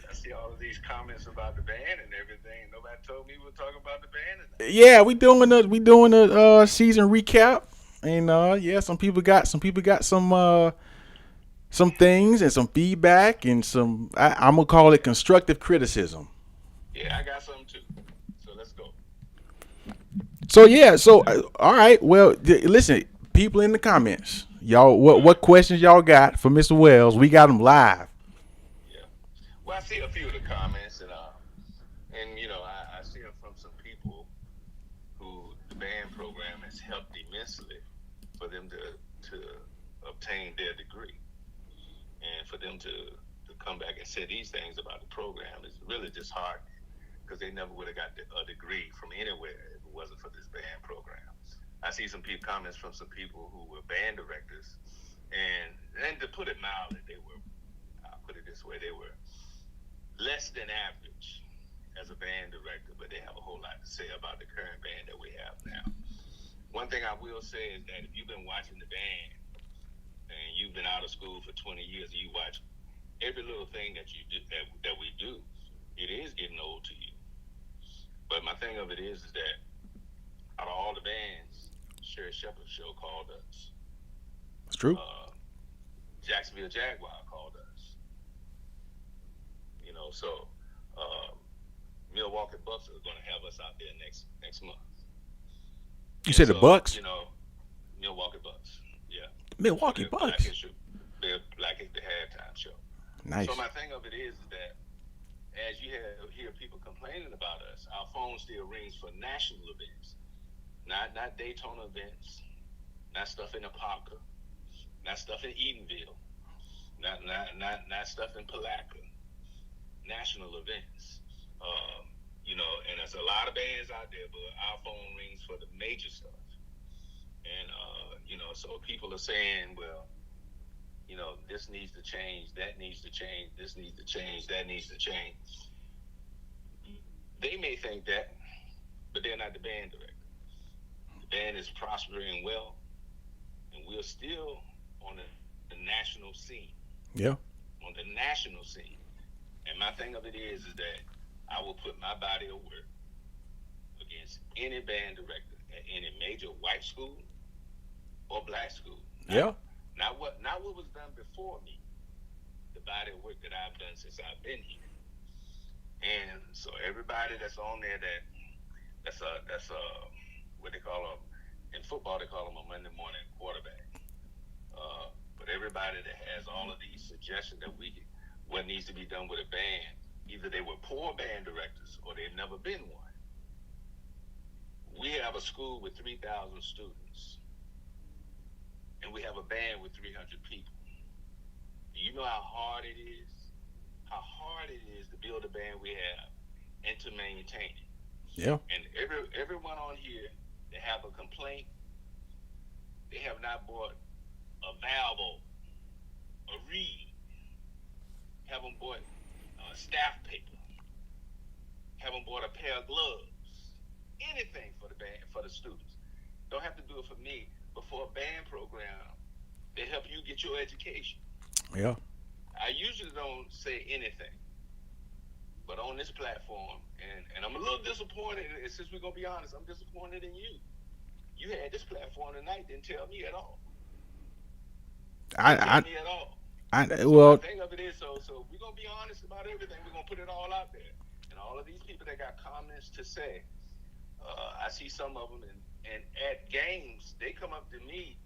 I see all of these comments about the band and everything. Nobody told me we were talking about the band tonight. Yeah, we doing a season recap, and yeah, some people got some things and some feedback and some I'm gonna call it constructive criticism. Yeah, I got some too. So let's go. So yeah, all right. Well, listen, people in the comments, y'all, what questions y'all got for Mr. Wells? We got them live. Yeah. Well, I see a few of the comments, and I see them from some people who the band program has helped immensely for them to obtain their degree. And for them to come back and say these things about the program is really disheartening because they never would have got a degree from anywhere if it wasn't for this band program. I see some people comments from some people who were band directors, and to put it mildly, I'll put it this way, they were less than average as a band director, but they have a whole lot to say about the current band that we have now. One thing I will say is that if you've been watching the band and you've been out of school for 20 years and you watch every little thing that you do that we do, it is getting old to you. But my thing of it is that out of all the bands Sherry Shepherd show called us. It's true. Jacksonville Jaguar called us. So uh, Milwaukee Bucks are going to have us out there next month. You And said the so, Bucks? Milwaukee Bucks, yeah, for Milwaukee their Black Bucks. History, the halftime show. So Nice. my thing of it is that as you hear people complaining about us, our phone still rings for national events, not Daytona events, not stuff in Apopka, not stuff in Edenville, not stuff in Palatka. National events. And there's a lot of bands out there, but our phone rings for the major stuff. And so people are saying, well, this needs to change, that needs to change, this needs to change, that needs to change. They may think that, but they're not the band director. The band is prospering well, and we're still on the national scene. Yeah. On the national scene. And my thing of it is that I will put my body of work against any band director at any major white school or black school. Yeah. Not what was done before me. The body of work that I've done since I've been here. And so everybody that's on there that's a what they call them in football, they call them a Monday morning quarterback. But everybody that has all of these suggestions that what needs to be done with a band, either they were poor band directors or they've never been one. We have a school with 3,000 students, and we have a band with 300 people. Do you know how hard it is? How hard it is to build a band we have and to maintain it. Yeah. And everyone on here that have a complaint, they have not bought a valve, a reed, haven't bought staff paper, haven't bought a pair of gloves, anything for the band, for the students. Don't have to do it for me, but for a band program, they help you get your education. Yeah. I usually don't say anything, but on this platform, and I'm a little disappointed, and since we're going to be honest, I'm disappointed in you. You had this platform tonight, didn't tell me at all. Didn't tell me at all. Well, the thing of it is, so we're gonna be honest about everything. We're gonna put it all out there, and all of these people that got comments to say, I see some of them, and at games they come up to me,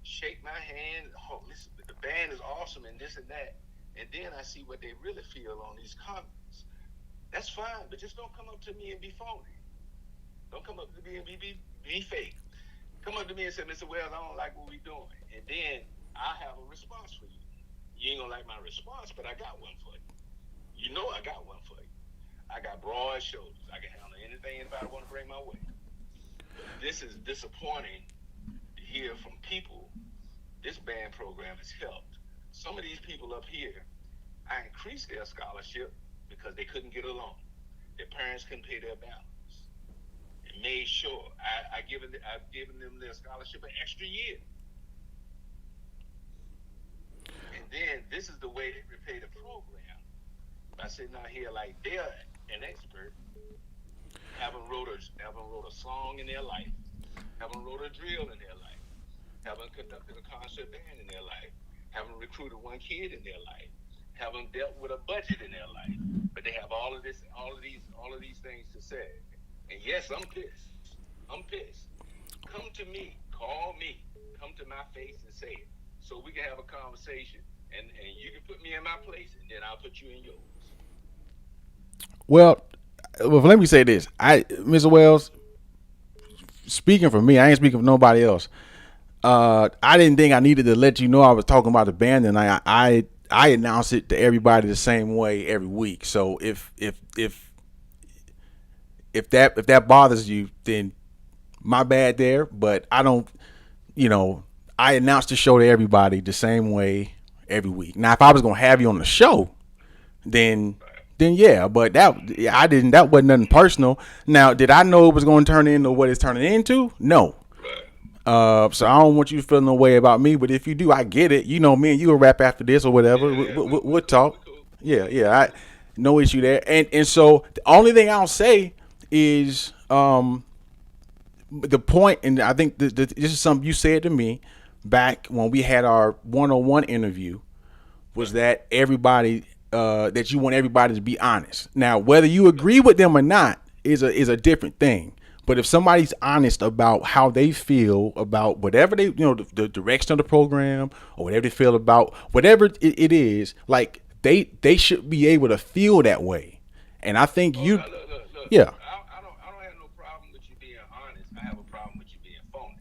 shake my hand. Oh, listen, the band is awesome, and this and that, and then I see what they really feel on these comments. That's fine, but just don't come up to me and be phony. Don't come up to me and be fake. Come up to me and say, Mr. Wells, I don't like what we're doing, and then I have a response for you. You ain't gonna like my response, but I got one for you. You know I got one for you. I got broad shoulders. I can handle anything anybody want to bring my way. But this is disappointing to hear from people. This band program has helped. Some of these people up here, I increased their scholarship because they couldn't get along. Their parents couldn't pay their balance. And made sure I've given them their scholarship an extra year. And then this is the way they repay the program by sitting out here like they're an expert, haven't wrote a song in their life, haven't wrote a drill in their life, haven't conducted a concert band in their life, haven't recruited one kid in their life, haven't dealt with a budget in their life, but they have all of these things to say. And yes, I'm pissed. Come to me, call me, come to my face and say it, so we can have a conversation. And you can put me in my place, and then I'll put you in yours. Well, let me say this. Mr. Wells, speaking for me, I ain't speaking for nobody else. I didn't think I needed to let you know I was talking about the band, and I announce it to everybody the same way every week. So if that bothers you, then my bad there. But I don't, I announce the show to everybody the same way every week. Now, if I was gonna have you on the show, then yeah, but that wasn't nothing personal. Now, did I know it was going to turn into what it's turning into? No. So I don't want you to feel no way about me, but if you do, I get it. You know, me and you will rap after this or whatever. We'll talk. Yeah. No issue there. And so the only thing I'll say is, the point, and I think this is something you said to me back when we had our one-on-one interview, was that everybody that you want everybody to be honest. Now, whether you agree with them or not is a different thing. But if somebody's honest about how they feel about whatever they, the direction of the program, or whatever they feel about whatever it is, like they should be able to feel that way. And I think Oh, you, now look. yeah, I don't have no problem with you being honest. I have a problem with you being phony.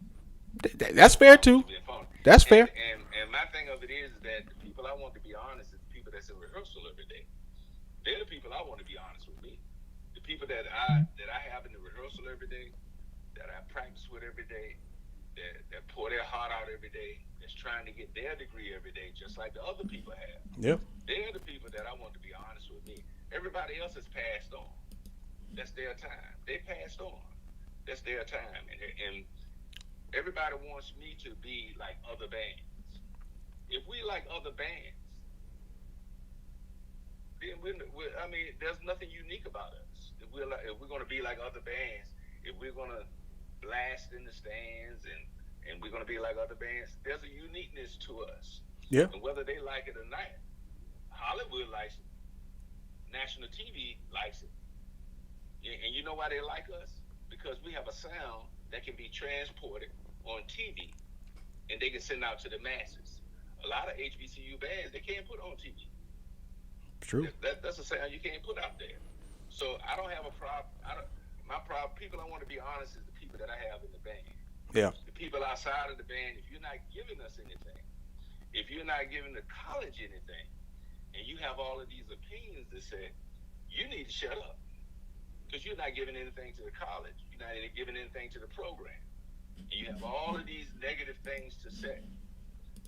I that's have a fair problem with too. you being phony. That's And fair. and and my thing of it is that the people I want to be honest is the people that's in rehearsal every day. They're the people I want to be honest with me. The people that I have in the rehearsal every day, that I practice with every day, that pour their heart out every day, that's trying to get their degree every day, just like the other people have. Yeah. They're the people that I want to be honest with me. Everybody else has passed on. That's their time. They passed on. That's their time. And everybody wants me to be like other bands. If we like other bands, then I mean, there's nothing unique about us. If we're gonna be like other bands, if we're gonna blast in the stands and we're gonna be like other bands, there's a uniqueness to us. Yeah. And whether they like it or not, Hollywood likes it. National TV likes it. And you know why they like us? Because we have a sound that can be transported on TV and they can send out to the masses. A lot of HBCU bands they can't put on TV. True. That's a sound you can't put out there. So I don't have a problem. My problem. People I want to be honest is the people that I have in the band. Yeah. The people outside of the band. If you're not giving us anything, if you're not giving the college anything, and you have all of these opinions that say you need to shut up because you're not giving anything to the college, you're not giving anything to the program, and you have all of these negative things to say.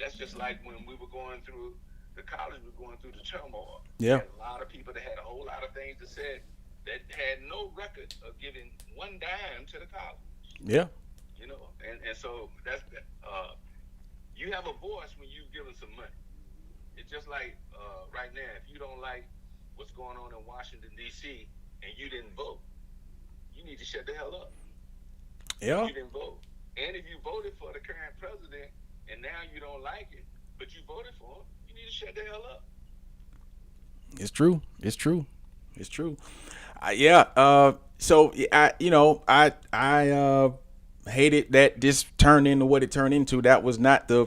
That's just like when we were going through the college, we were going through the turmoil. Yeah. Had a lot of people that had a whole lot of things to say that had no record of giving one dime to the college. Yeah. And so that's you have a voice when you give them some money. It's just like right now, if you don't like what's going on in Washington D.C. and you didn't vote, you need to shut the hell up. Yeah. You didn't vote, and if you voted for the current president and now you don't like it, but you voted for him, you need to shut the hell up. It's true. It's true. It's true. Yeah. So I hated that this turned into what it turned into. That was not the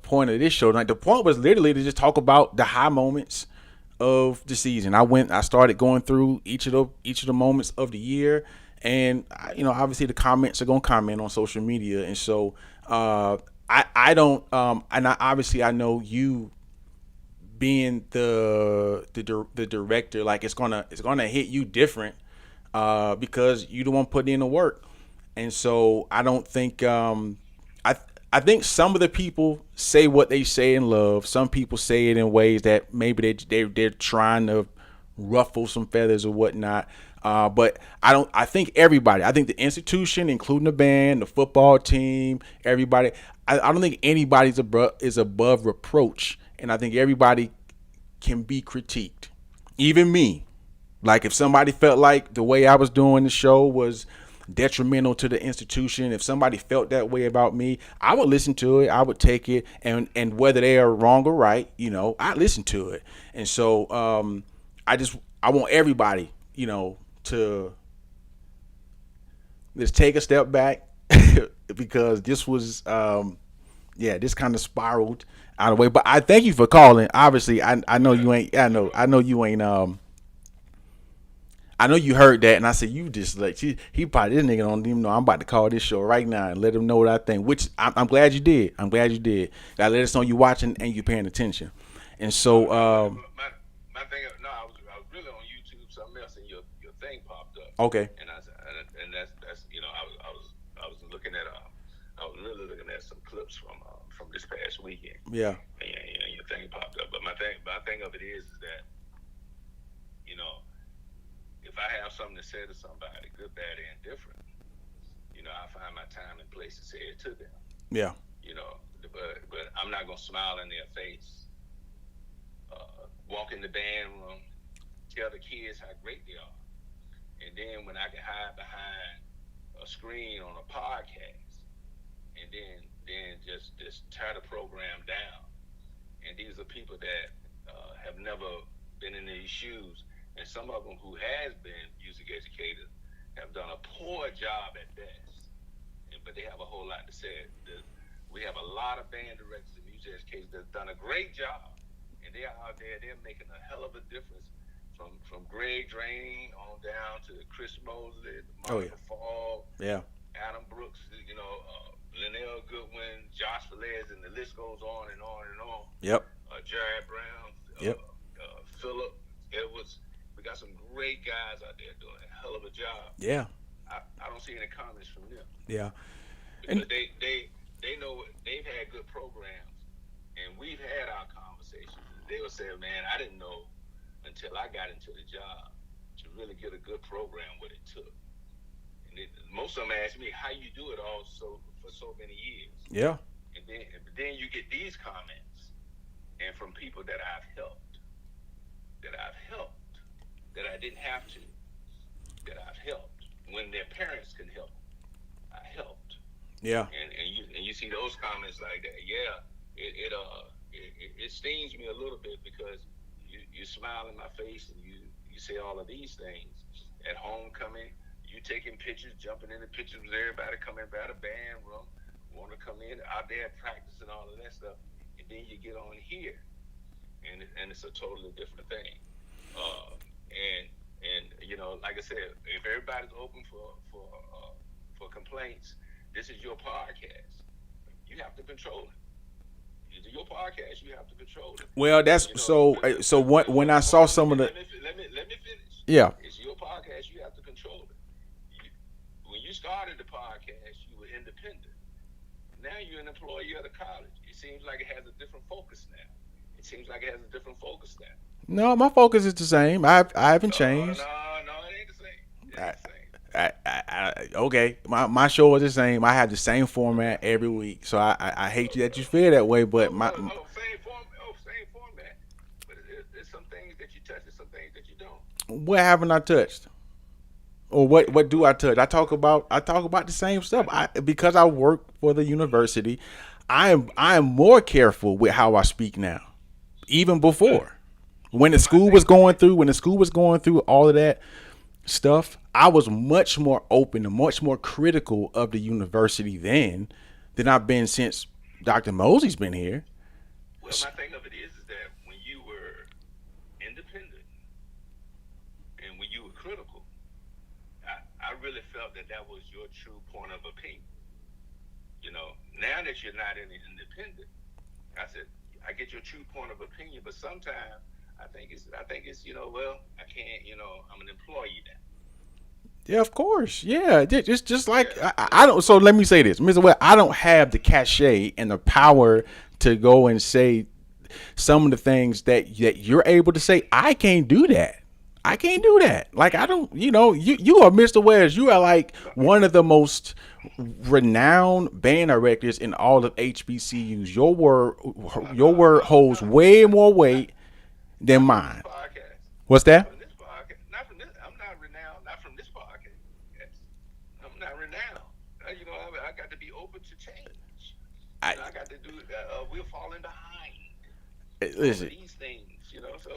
point of this show. Like the point was literally to just talk about the high moments of the season. I started going through each of the moments of the year, and obviously the comments are gonna comment on social media, and so I don't and obviously I know you being the director, like it's gonna hit you different because you the one putting in the work. And so I don't think I think some of the people say what they say in love. Some people say it in ways that maybe they're trying to ruffle some feathers or whatnot. But I don't. I think everybody. I think the institution, including the band, the football team, everybody. I don't think anybody's is above reproach, and I think everybody can be critiqued, even me. Like if somebody felt like the way I was doing the show was detrimental to the institution, if somebody felt that way about me, I would listen to it. I would take it, and whether they are wrong or right, I listen to it. And so I want everybody, to let's take a step back because this was this kind of spiraled out of the way. But I thank you for calling. Obviously, I know you ain't. I know you ain't. I know you heard that, and I said you just like he probably this nigga don't even know I'm about to call this show right now and let him know what I think. Which I'm glad you did. I'm glad you did. That let us know you watching and you paying attention. And so My thing, no, I was really on YouTube, something else, and your thing popped up. okay, And that's I was looking at I was really looking at some clips from this past weekend. yeah, And your thing popped up. But my thing of it is that you know if I have something to say to somebody, good, bad, and indifferent, I find my time and place to say it to them. yeah, But I'm not gonna smile in their face. Walk in the band room, tell the kids how great they are, and then when I can hide behind screen on a podcast, and then just tear the program down. And these are people that have never been in these shoes, and some of them who has been music educators have done a poor job at best, but they have a whole lot to say. We have a lot of band directors and music educators that's done a great job, and they are out there. They're making a hell of a difference. From Greg Drain on down to Chris Mosley, Monica Fall, Adam Brooks, Linnell Goodwin, Josh Velez, and the list goes on and on and on. Yep. Jared Brown, Philip Edwards. We got some great guys out there doing a hell of a job. Yeah. I don't see any comments from them. Yeah. Because they know they've had good programs, and we've had our conversations. They will say, man, I didn't know until I got into the job to really get a good program what it took. And most of them ask me how you do it all for so many years. Yeah. And then you get these comments, and from people that I've helped, that I didn't have to, that I've helped when their parents can help. I helped. Yeah. And you see those comments like that. Yeah. It stings me a little bit because you smile in my face and you say all of these things. At homecoming, you taking pictures, jumping in the pictures with everybody coming by the band room, want to come in out there practicing all of that stuff, and then you get on here, and it's a totally different thing. And like I said, if everybody's open for complaints, this is your podcast. You have to control it. Your podcast, you have to control it. Well, that's when I saw some of the. Let me finish. Yeah. It's your podcast. You have to control it. When you started the podcast, you were independent. Now you're an employee of the college. It seems like it has a different focus now. No, my focus is the same. I haven't changed. No, it ain't the same. It ain't the same. Okay, my show is the same. I have the same format every week, so I hate that you feel that way, but same format. But there's some things that you touch, and some things that you don't. What haven't I touched? Or what do I touch? I talk about the same stuff. Because I work for the university, I am more careful with how I speak now, even before. When the school was going through all of that stuff, I was much more open and much more critical of the university then than I've been since Dr. Mosley's been here. Well, my thing of it is that when you were independent and when you were critical, I really felt that was your true point of opinion. Now that you're not independent, I said, I get your true point of opinion, but sometimes I think it's I can't, I'm an employee now. Yeah, of course. Yeah, just like I don't. So let me say this, Mr. Webb, I don't have the cachet and the power to go and say some of the things that you're able to say. I can't do that. Like I don't. You are Mr. Webb. You are like one of the most renowned band directors in all of HBCUs. Your word holds way more weight than mine. What's that? I got to be open to change. I got to do. We're falling behind. Listen, these things,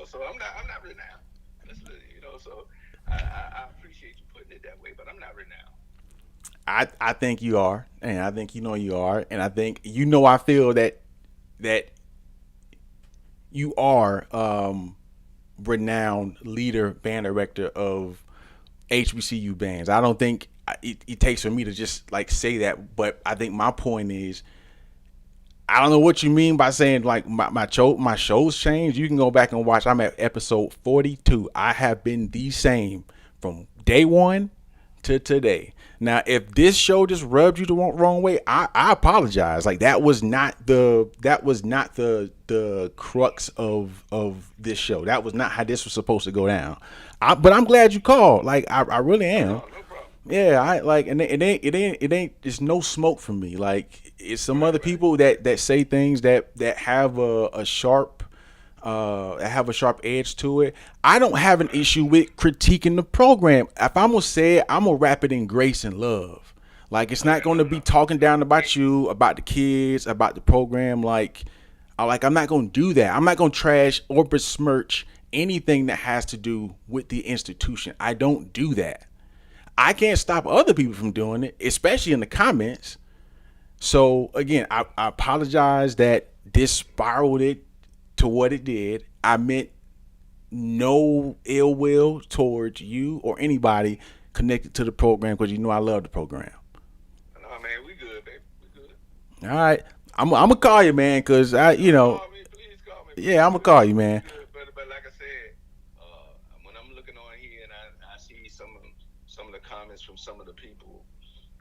So I'm not renowned. So I appreciate you putting it that way, but I'm not renowned. I think you are, and I think you are, and I think I feel that you are renowned leader, band director of HBCU bands. I don't think it takes for me to just like say that, but I think my point is, I don't know what you mean by saying like my shows change. You can go back and watch. I'm at episode 42. I have been the same from day one to today. Now, if this show just rubbed you the wrong way, I apologize. Like that was not the crux of this show. That was not how this was supposed to go down. But I'm glad you called. Like I really am. No problem. Yeah, I like, and it ain't. It's no smoke from me. Like it's some other people that say things that have a sharp edge to it. I don't have an issue with critiquing the program. If I'm gonna say it, I'm gonna wrap it in grace and love. Like it's Oh not yeah, going no, to no, be no. talking down Hey, about you, about the kids, about the program. I'm not going to do that. I'm not going to trash or besmirch anything that has to do with the institution. I don't do that. I can't stop other people from doing it, especially in the comments. So again, I apologize that this spiraled it to what it did. I meant no ill will towards you or anybody connected to the program because you know I love the program. no, man, we good, baby. We good. All right, I'm gonna call you, man, because Call me, please call me, yeah, please. I'm gonna call you, We man. good. But like I said, when I'm looking on here and I see some of the comments from some of the people,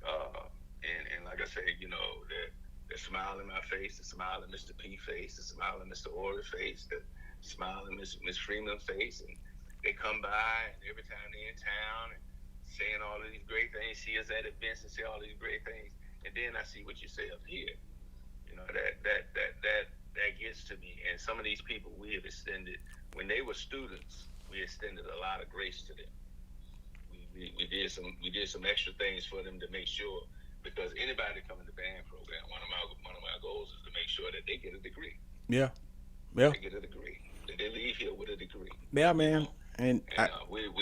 and like I said, the smile in my face, the smile in Mr. P face, the smile in Mr. Orr face, the smile in Miss Freeman face, and they come by and every time they're in town and saying all of these great things, see us at events and say all these great things, and then I see what you say up here. That gets to me. And some of these people we have extended when they were students, we extended a lot of grace to them. We did some extra things for them to make sure, because anybody coming to band program, one of my goals is to make sure that they get a degree. Yeah, yeah, They get a degree. That they leave here with a degree. yeah, You man. know. And And we've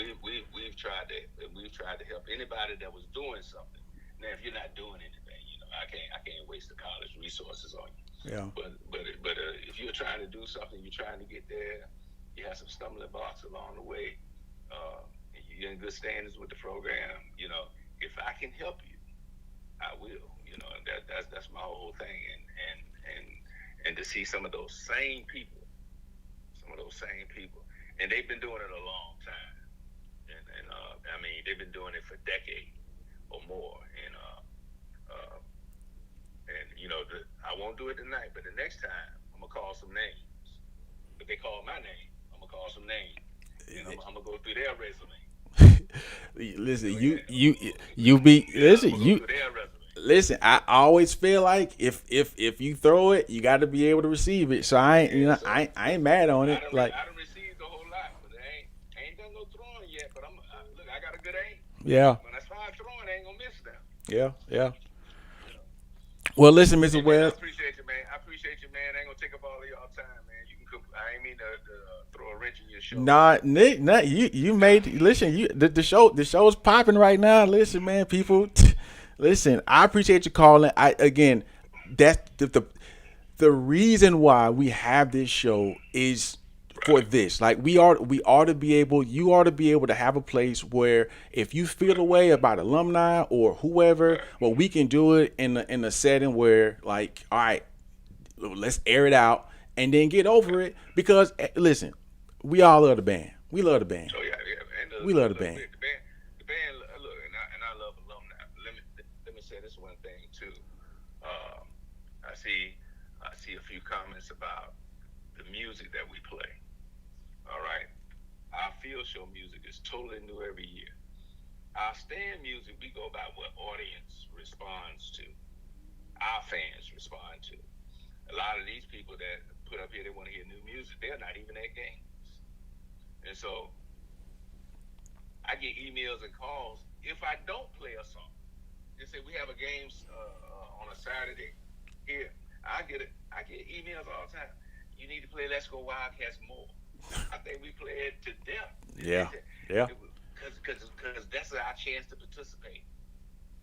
tried to help anybody that was doing something. Now, if you're not doing anything, I can't waste the college resources on you. yeah, But if you're trying to do something, you're trying to get there, you have some stumbling blocks along the way, and you're in good standards with the program. If I can help you, I will. That's my whole thing, and to see some of those same people, and they've been doing it a long time, and I mean they've been doing it for decades or more, uh, and I won't do it tonight, but the next time I'm gonna call some names. If they call my name, I'm gonna call some names, and I'm gonna go through their resume. listen, So you yeah, you you be yeah, I'm listen gonna go you through their resume. listen. I always feel like if you throw it, you got to be able to receive it. So I ain't Yes, sir. I ain't mad on I it. done Like I done received a whole lot, but I ain't done no throwing yet. But look, I got a good aim. yeah, When I start throwing, I ain't gonna miss them. yeah, yeah. You know. Well, listen, Mr. Hey man, I Webb. appreciate you, man. I appreciate you, man. I ain't gonna take up all of y'all time, man. You can cook. I ain't mean to throw a wrench in your show, man. Nah, Nick, nah, you made listen. The show's popping right now. Listen, man, people, listen. I appreciate you calling. I again, that's the reason why we have this show is for Right. this. Like we ought to be able. You ought to be able to have a place where if you feel a Right. way about alumni or whoever, Right. well, we can do it in a setting where like, all right, let's air it out and then get over it because listen, we all love the band. We love the band. Oh yeah, yeah. And We love the look, band. the band. Look, and I love alumni. Let me say this one thing too. Um, I see, I see a few comments about the music that we play. All right, our field show music is totally new every year. Our stand music, we go by what audience responds to, our fans respond to. A lot of these people that put up here, they want to hear new music. They're not even at games, and so I get emails and calls if I don't play a song. They say we have a game on a Saturday here. I get emails all the time. You need to play Let's Go Wildcats more. I think we play it to death. Yeah. Yeah. Because that's our chance to participate.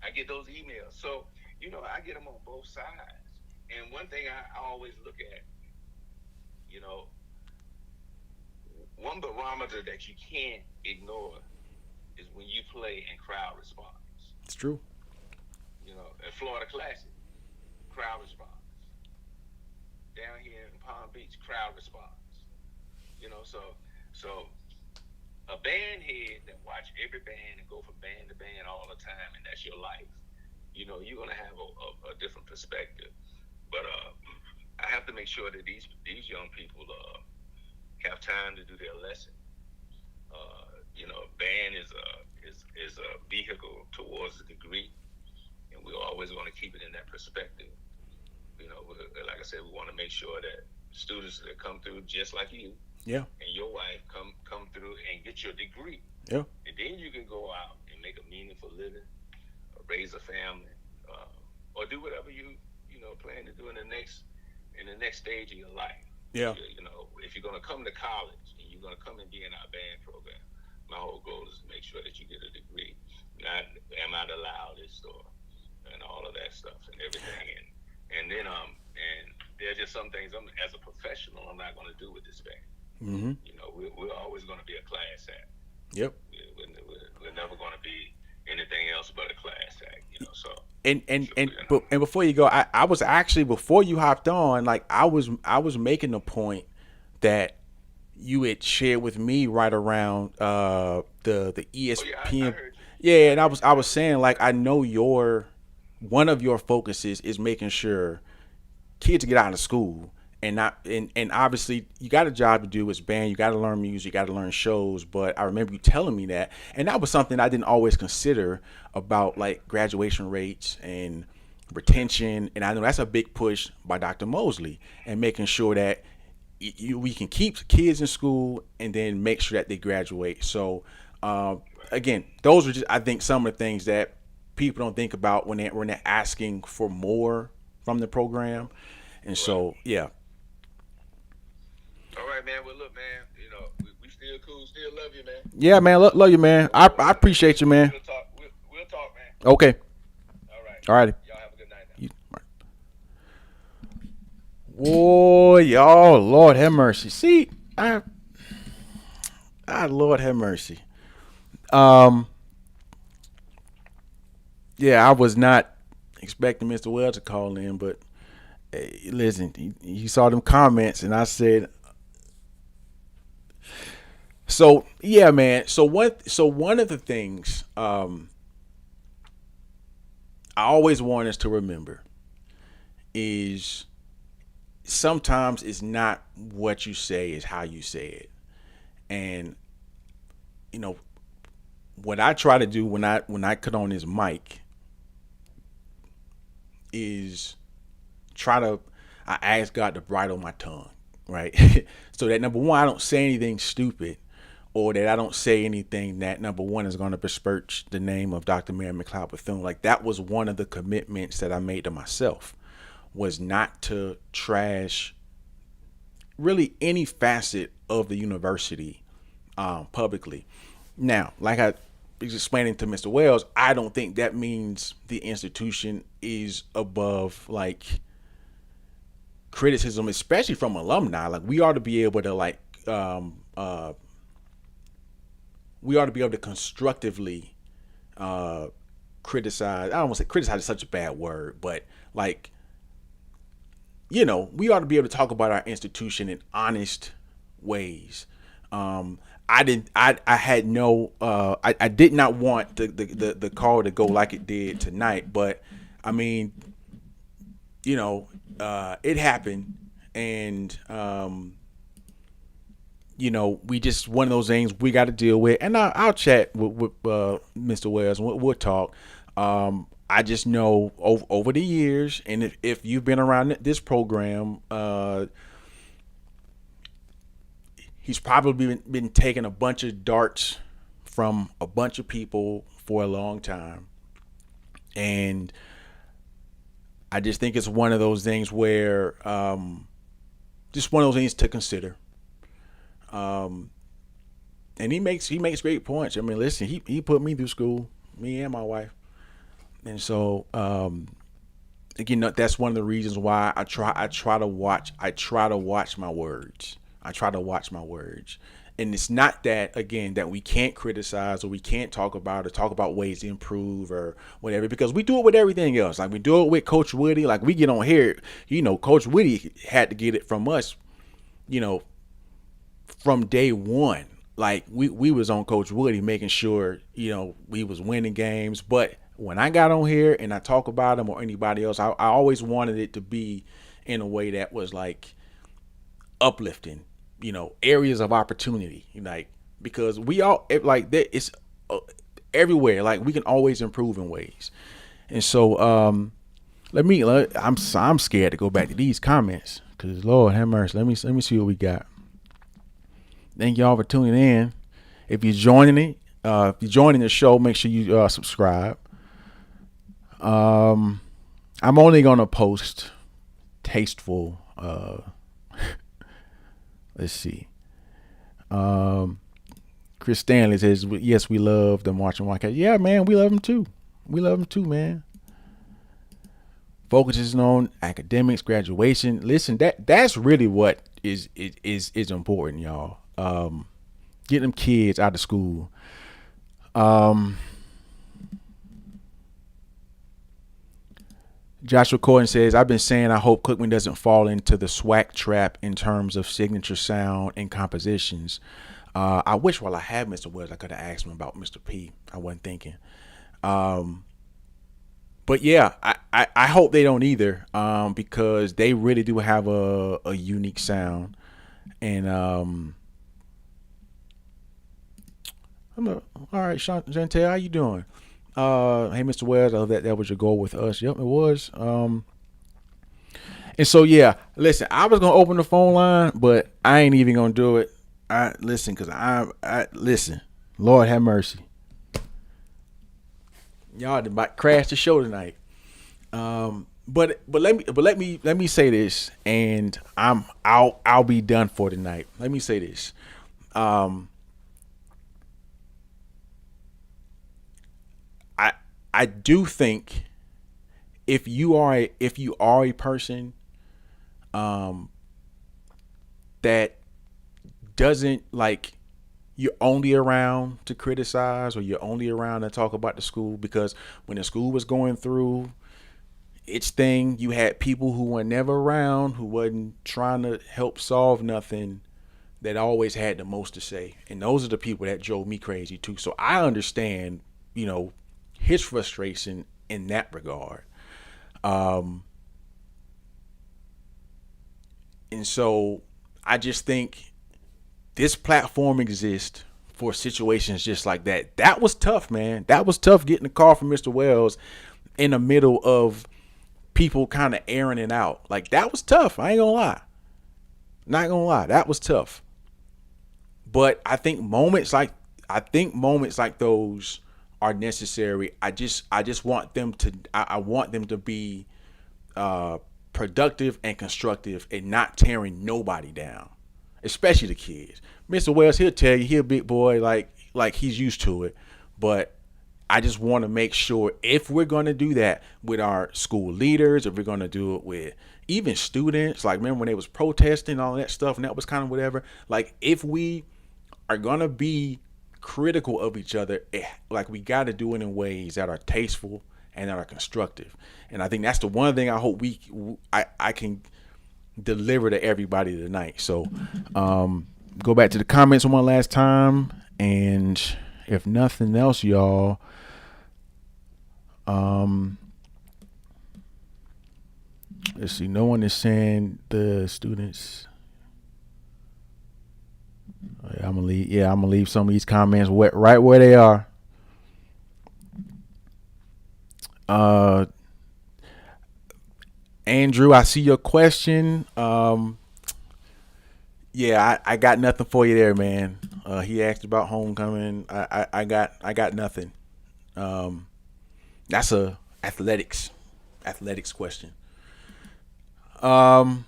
I get those emails. So, I get them on both sides. And one thing I always look at, you know, one barometer that you can't ignore is when you play and crowd responds. It's true. At Florida Classic, crowd responds. Down here in Palm Beach, crowd responds. So a band head that watch every band and go from band to band all the time, and that's your life. You're gonna have a different perspective. But I have to make sure that these young people have time to do their lesson. Band is a vehicle towards a degree, and we're always going to keep it in that perspective. Like I said, we want to make sure that students that come through just like you Yeah. and your wife come through and get your degree, Yeah. and then you can go out and make a meaningful living, raise a family, or do whatever you know plan to do in the next stage of your life. Yeah. You know, if you're going to come to college and you're going to come and be in our band program, my whole goal is to make sure that you get a degree. Not am I the loudest and all of that stuff and everything. And then and there's just some things as a professional I'm not going to do with this band. Mm-hmm. You know, we're always going to be a class act. Yep. We're never going to be anything else but a class act. You know, so. And before you go, I was actually, before you hopped on, like I was making the point that you had shared with me right around the ESPN. I heard Yeah, and I was saying, like, I know one of your focuses is making sure kids get out of school and not and obviously you got a job to do as band, you got to learn music, you got to learn shows. But I remember you telling me that, and that was something I didn't always consider about, like, graduation rates and retention. And I know that's a big push by Dr. Mosley, and making sure that we can keep kids in school and then make sure that they graduate. So again, those are just, I think, some of the things that people don't think about when they're asking for more from the program. And so, yeah. All right, man. Well, look, man. You know, we still cool. Still love you, man. Yeah, man. Love you, man. I appreciate you, man. We'll talk, man. Okay. All right. All righty. Y'all have a good night now. Boy, y'all, Lord have mercy. See, Lord have mercy. Yeah, I was not expecting Mr. Wells to call in, but hey, listen, he saw them comments, and I said, so yeah, man. So one of the things I always want us to remember is sometimes it's not what you say, it's how you say it. And you know what I try to do when I cut on this mic is I ask God to bridle my tongue, right? So that, number one, I don't say anything stupid, or that I don't say anything that, number one, is going to besmirch the name of Dr. Mary McLeod Bethune. Like, that was one of the commitments that I made to myself, was not to trash really any facet of the university publicly. Now, like I was explaining to Mr. Wells, I don't think that means the institution is above, like, criticism, especially from alumni. Like, we ought to be able to, like, constructively criticize. I don't want to say criticize is such a bad word, but, like, you know, we ought to be able to talk about our institution in honest ways. I did not want the call to go like it did tonight, but I mean, you know, it happened, and you know, we just, one of those things we got to deal with. And I'll chat with Mr. Wells, and we'll talk. I just know over the years, and if you've been around this program, he's probably been taking a bunch of darts from a bunch of people for a long time. And I just think it's one of those things where, just one of those things to consider. And he makes great points. I mean, listen, he put me through school, me and my wife. And so, again, that's one of the reasons why I try to watch my words. I try to watch my words. And it's not that, again, that we can't criticize or we can't talk about ways to improve or whatever, because we do it with everything else. Like, we do it with Coach Woody. Like, we get on here, you know, Coach Woody had to get it from us, you know, from day one. Like, we was on Coach Woody, making sure, you know, we was winning games. But when I got on here and I talk about him or anybody else, I always wanted it to be in a way that was, like, uplifting, you know, areas of opportunity, like, because we all, like, that, it's everywhere. Like, we can always improve in ways. And so I'm scared to go back to these comments, because Lord have mercy. Let me see what we got. Thank y'all for tuning in. If you're joining the show, make sure you subscribe. Um, I'm only gonna post tasteful. Let's see. Um, Chris Stanley says, "Yes, we love the Marching Wildcats. Yeah, man, we love them too. We love them too, man. Focuses on academics, graduation. Listen, that's really what is important, y'all. Get them kids out of school. Um, Joshua Corden says, I've been saying I hope Cookman doesn't fall into the swag trap in terms of signature sound and compositions. I wish while I had Mr. Wells, I could have asked him about Mr. P. I wasn't thinking. Um, but yeah, I hope they don't either, because they really do have a unique sound. And all right, Chantel, how you doing? Hey, Mr. Wells, I hope that was your goal with us. Yep, it was. And so yeah, listen, I was gonna open the phone line, but I ain't even gonna do it. I listen, cause I listen. Lord have mercy, y'all done about crashed the show tonight. But let me say this, and I'll be done for tonight. Let me say this. Um, I I do think if you are a person um that doesn't like, you're only around to criticize, or you're only around to talk about the school, because when the school was going through its thing, you had people who were never around, who wasn't trying to help solve nothing, that always had the most to say. And those are the people that drove me crazy too. So I understand, you know, his frustration in that regard. Um, and so I just think this platform exists for situations just like that. That was tough, man. That was tough getting a call from Mr. Wells in the middle of people kind of airing it out. Like, that was tough. I ain't gonna lie. Not gonna lie. That was tough. But I think moments like those are necessary. I just want them to I want them to be uh productive and constructive, and not tearing nobody down, especially the kids. Mr. Wells, he'll tell you, he a big boy, like he's used to it. But I just want to make sure, if we're going to do that with our school leaders, if we're going to do it with even students, like remember when they was protesting and all that stuff, and that was kind of whatever. Like, if we are going to be critical of each other, like, we got to do it in ways that are tasteful and that are constructive. And I think that's the one thing I hope I can deliver to everybody tonight. So go back to the comments one last time, and if nothing else, y'all, um let's see, no one is saying the students. I'm gonna leave some of these comments right where they are. uh Andrew, I see your question. Yeah, I got nothing for you there, man. He asked about homecoming. I got nothing. Um, that's a athletics question. Um,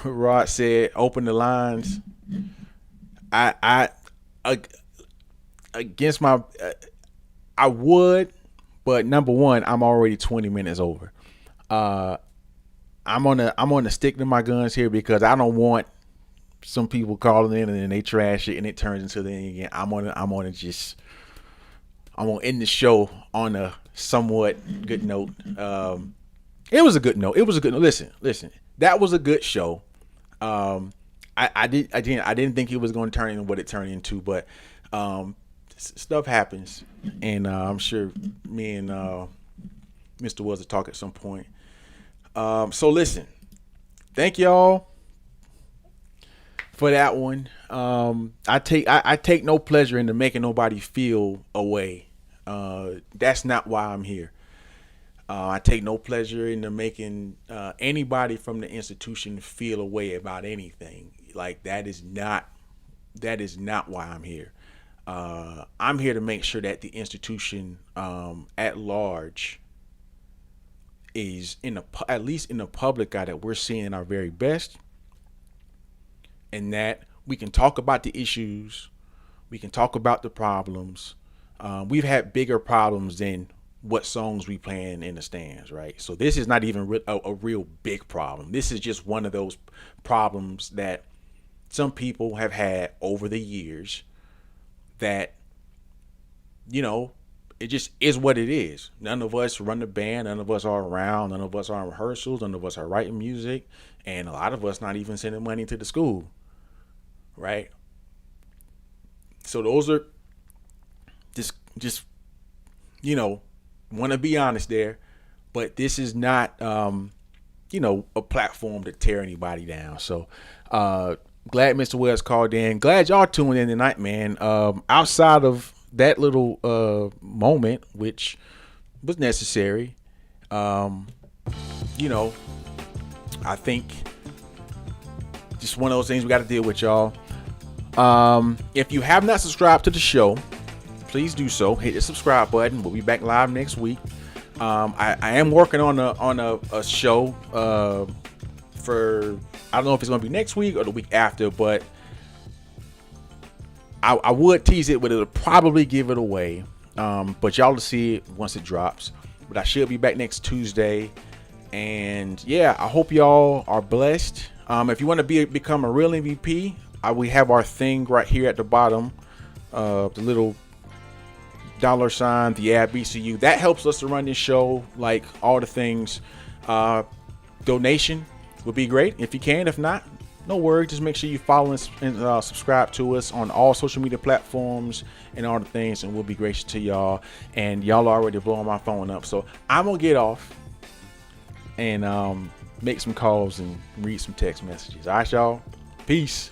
Rod said, "Open the lines." I against my, I would, but number one, I'm already 20 minutes over. Uh, I'm gonna stick to my guns here, because I don't want some people calling in and then they trash it and it turns into the thing again. I'm gonna end the show on a somewhat good note. It was a good note. It was a good note. Listen. That was a good show. Um, I didn't think it was going to turn into what it turned into, but stuff happens, and I'm sure me and Mr. Wells will talk at some point. So listen, thank y'all for that one. I take no pleasure in making nobody feel away. That's not why I'm here. I take no pleasure in making anybody from the institution feel a way about anything. Like, that is not why I'm here. I'm here to make sure that the institution at large is at least in the public eye, that we're seeing our very best, and that we can talk about the issues, we can talk about the problems. We've had bigger problems than what songs we playing in the stands, right? So this is not even a real big problem. This is just one of those problems that some people have had over the years, that, you know, it just is what it is. None of us run the band. None of us are around. None of us are in rehearsals. None of us are writing music. And a lot of us not even sending money to the school, right? So those are just you know, want to be honest there. But this is not, a platform to tear anybody down. So glad Mr. Wells called in. Glad y'all tuned in tonight, man. Outside of that little moment, which was necessary, I think just one of those things we got to deal with, y'all. If you have not subscribed to the show, please do so. Hit the subscribe button. We'll be back live next week. I am working on a show for, I don't know if it's going to be next week or the week after, but I would tease it, but it'll probably give it away. But y'all will see it once it drops. But I should be back next Tuesday. And yeah, I hope y'all are blessed. If you want to become a real MVP, we have our thing right here at the bottom, the little $, the HBCU. That helps us to run this show, like all the things. Donation would be great if you can. If not, no worries. Just make sure you follow and subscribe to us on all social media platforms and all the things, and we'll be gracious to y'all. And y'all are already blowing my phone up, so I'm gonna get off and make some calls and read some text messages. All right, y'all. Peace.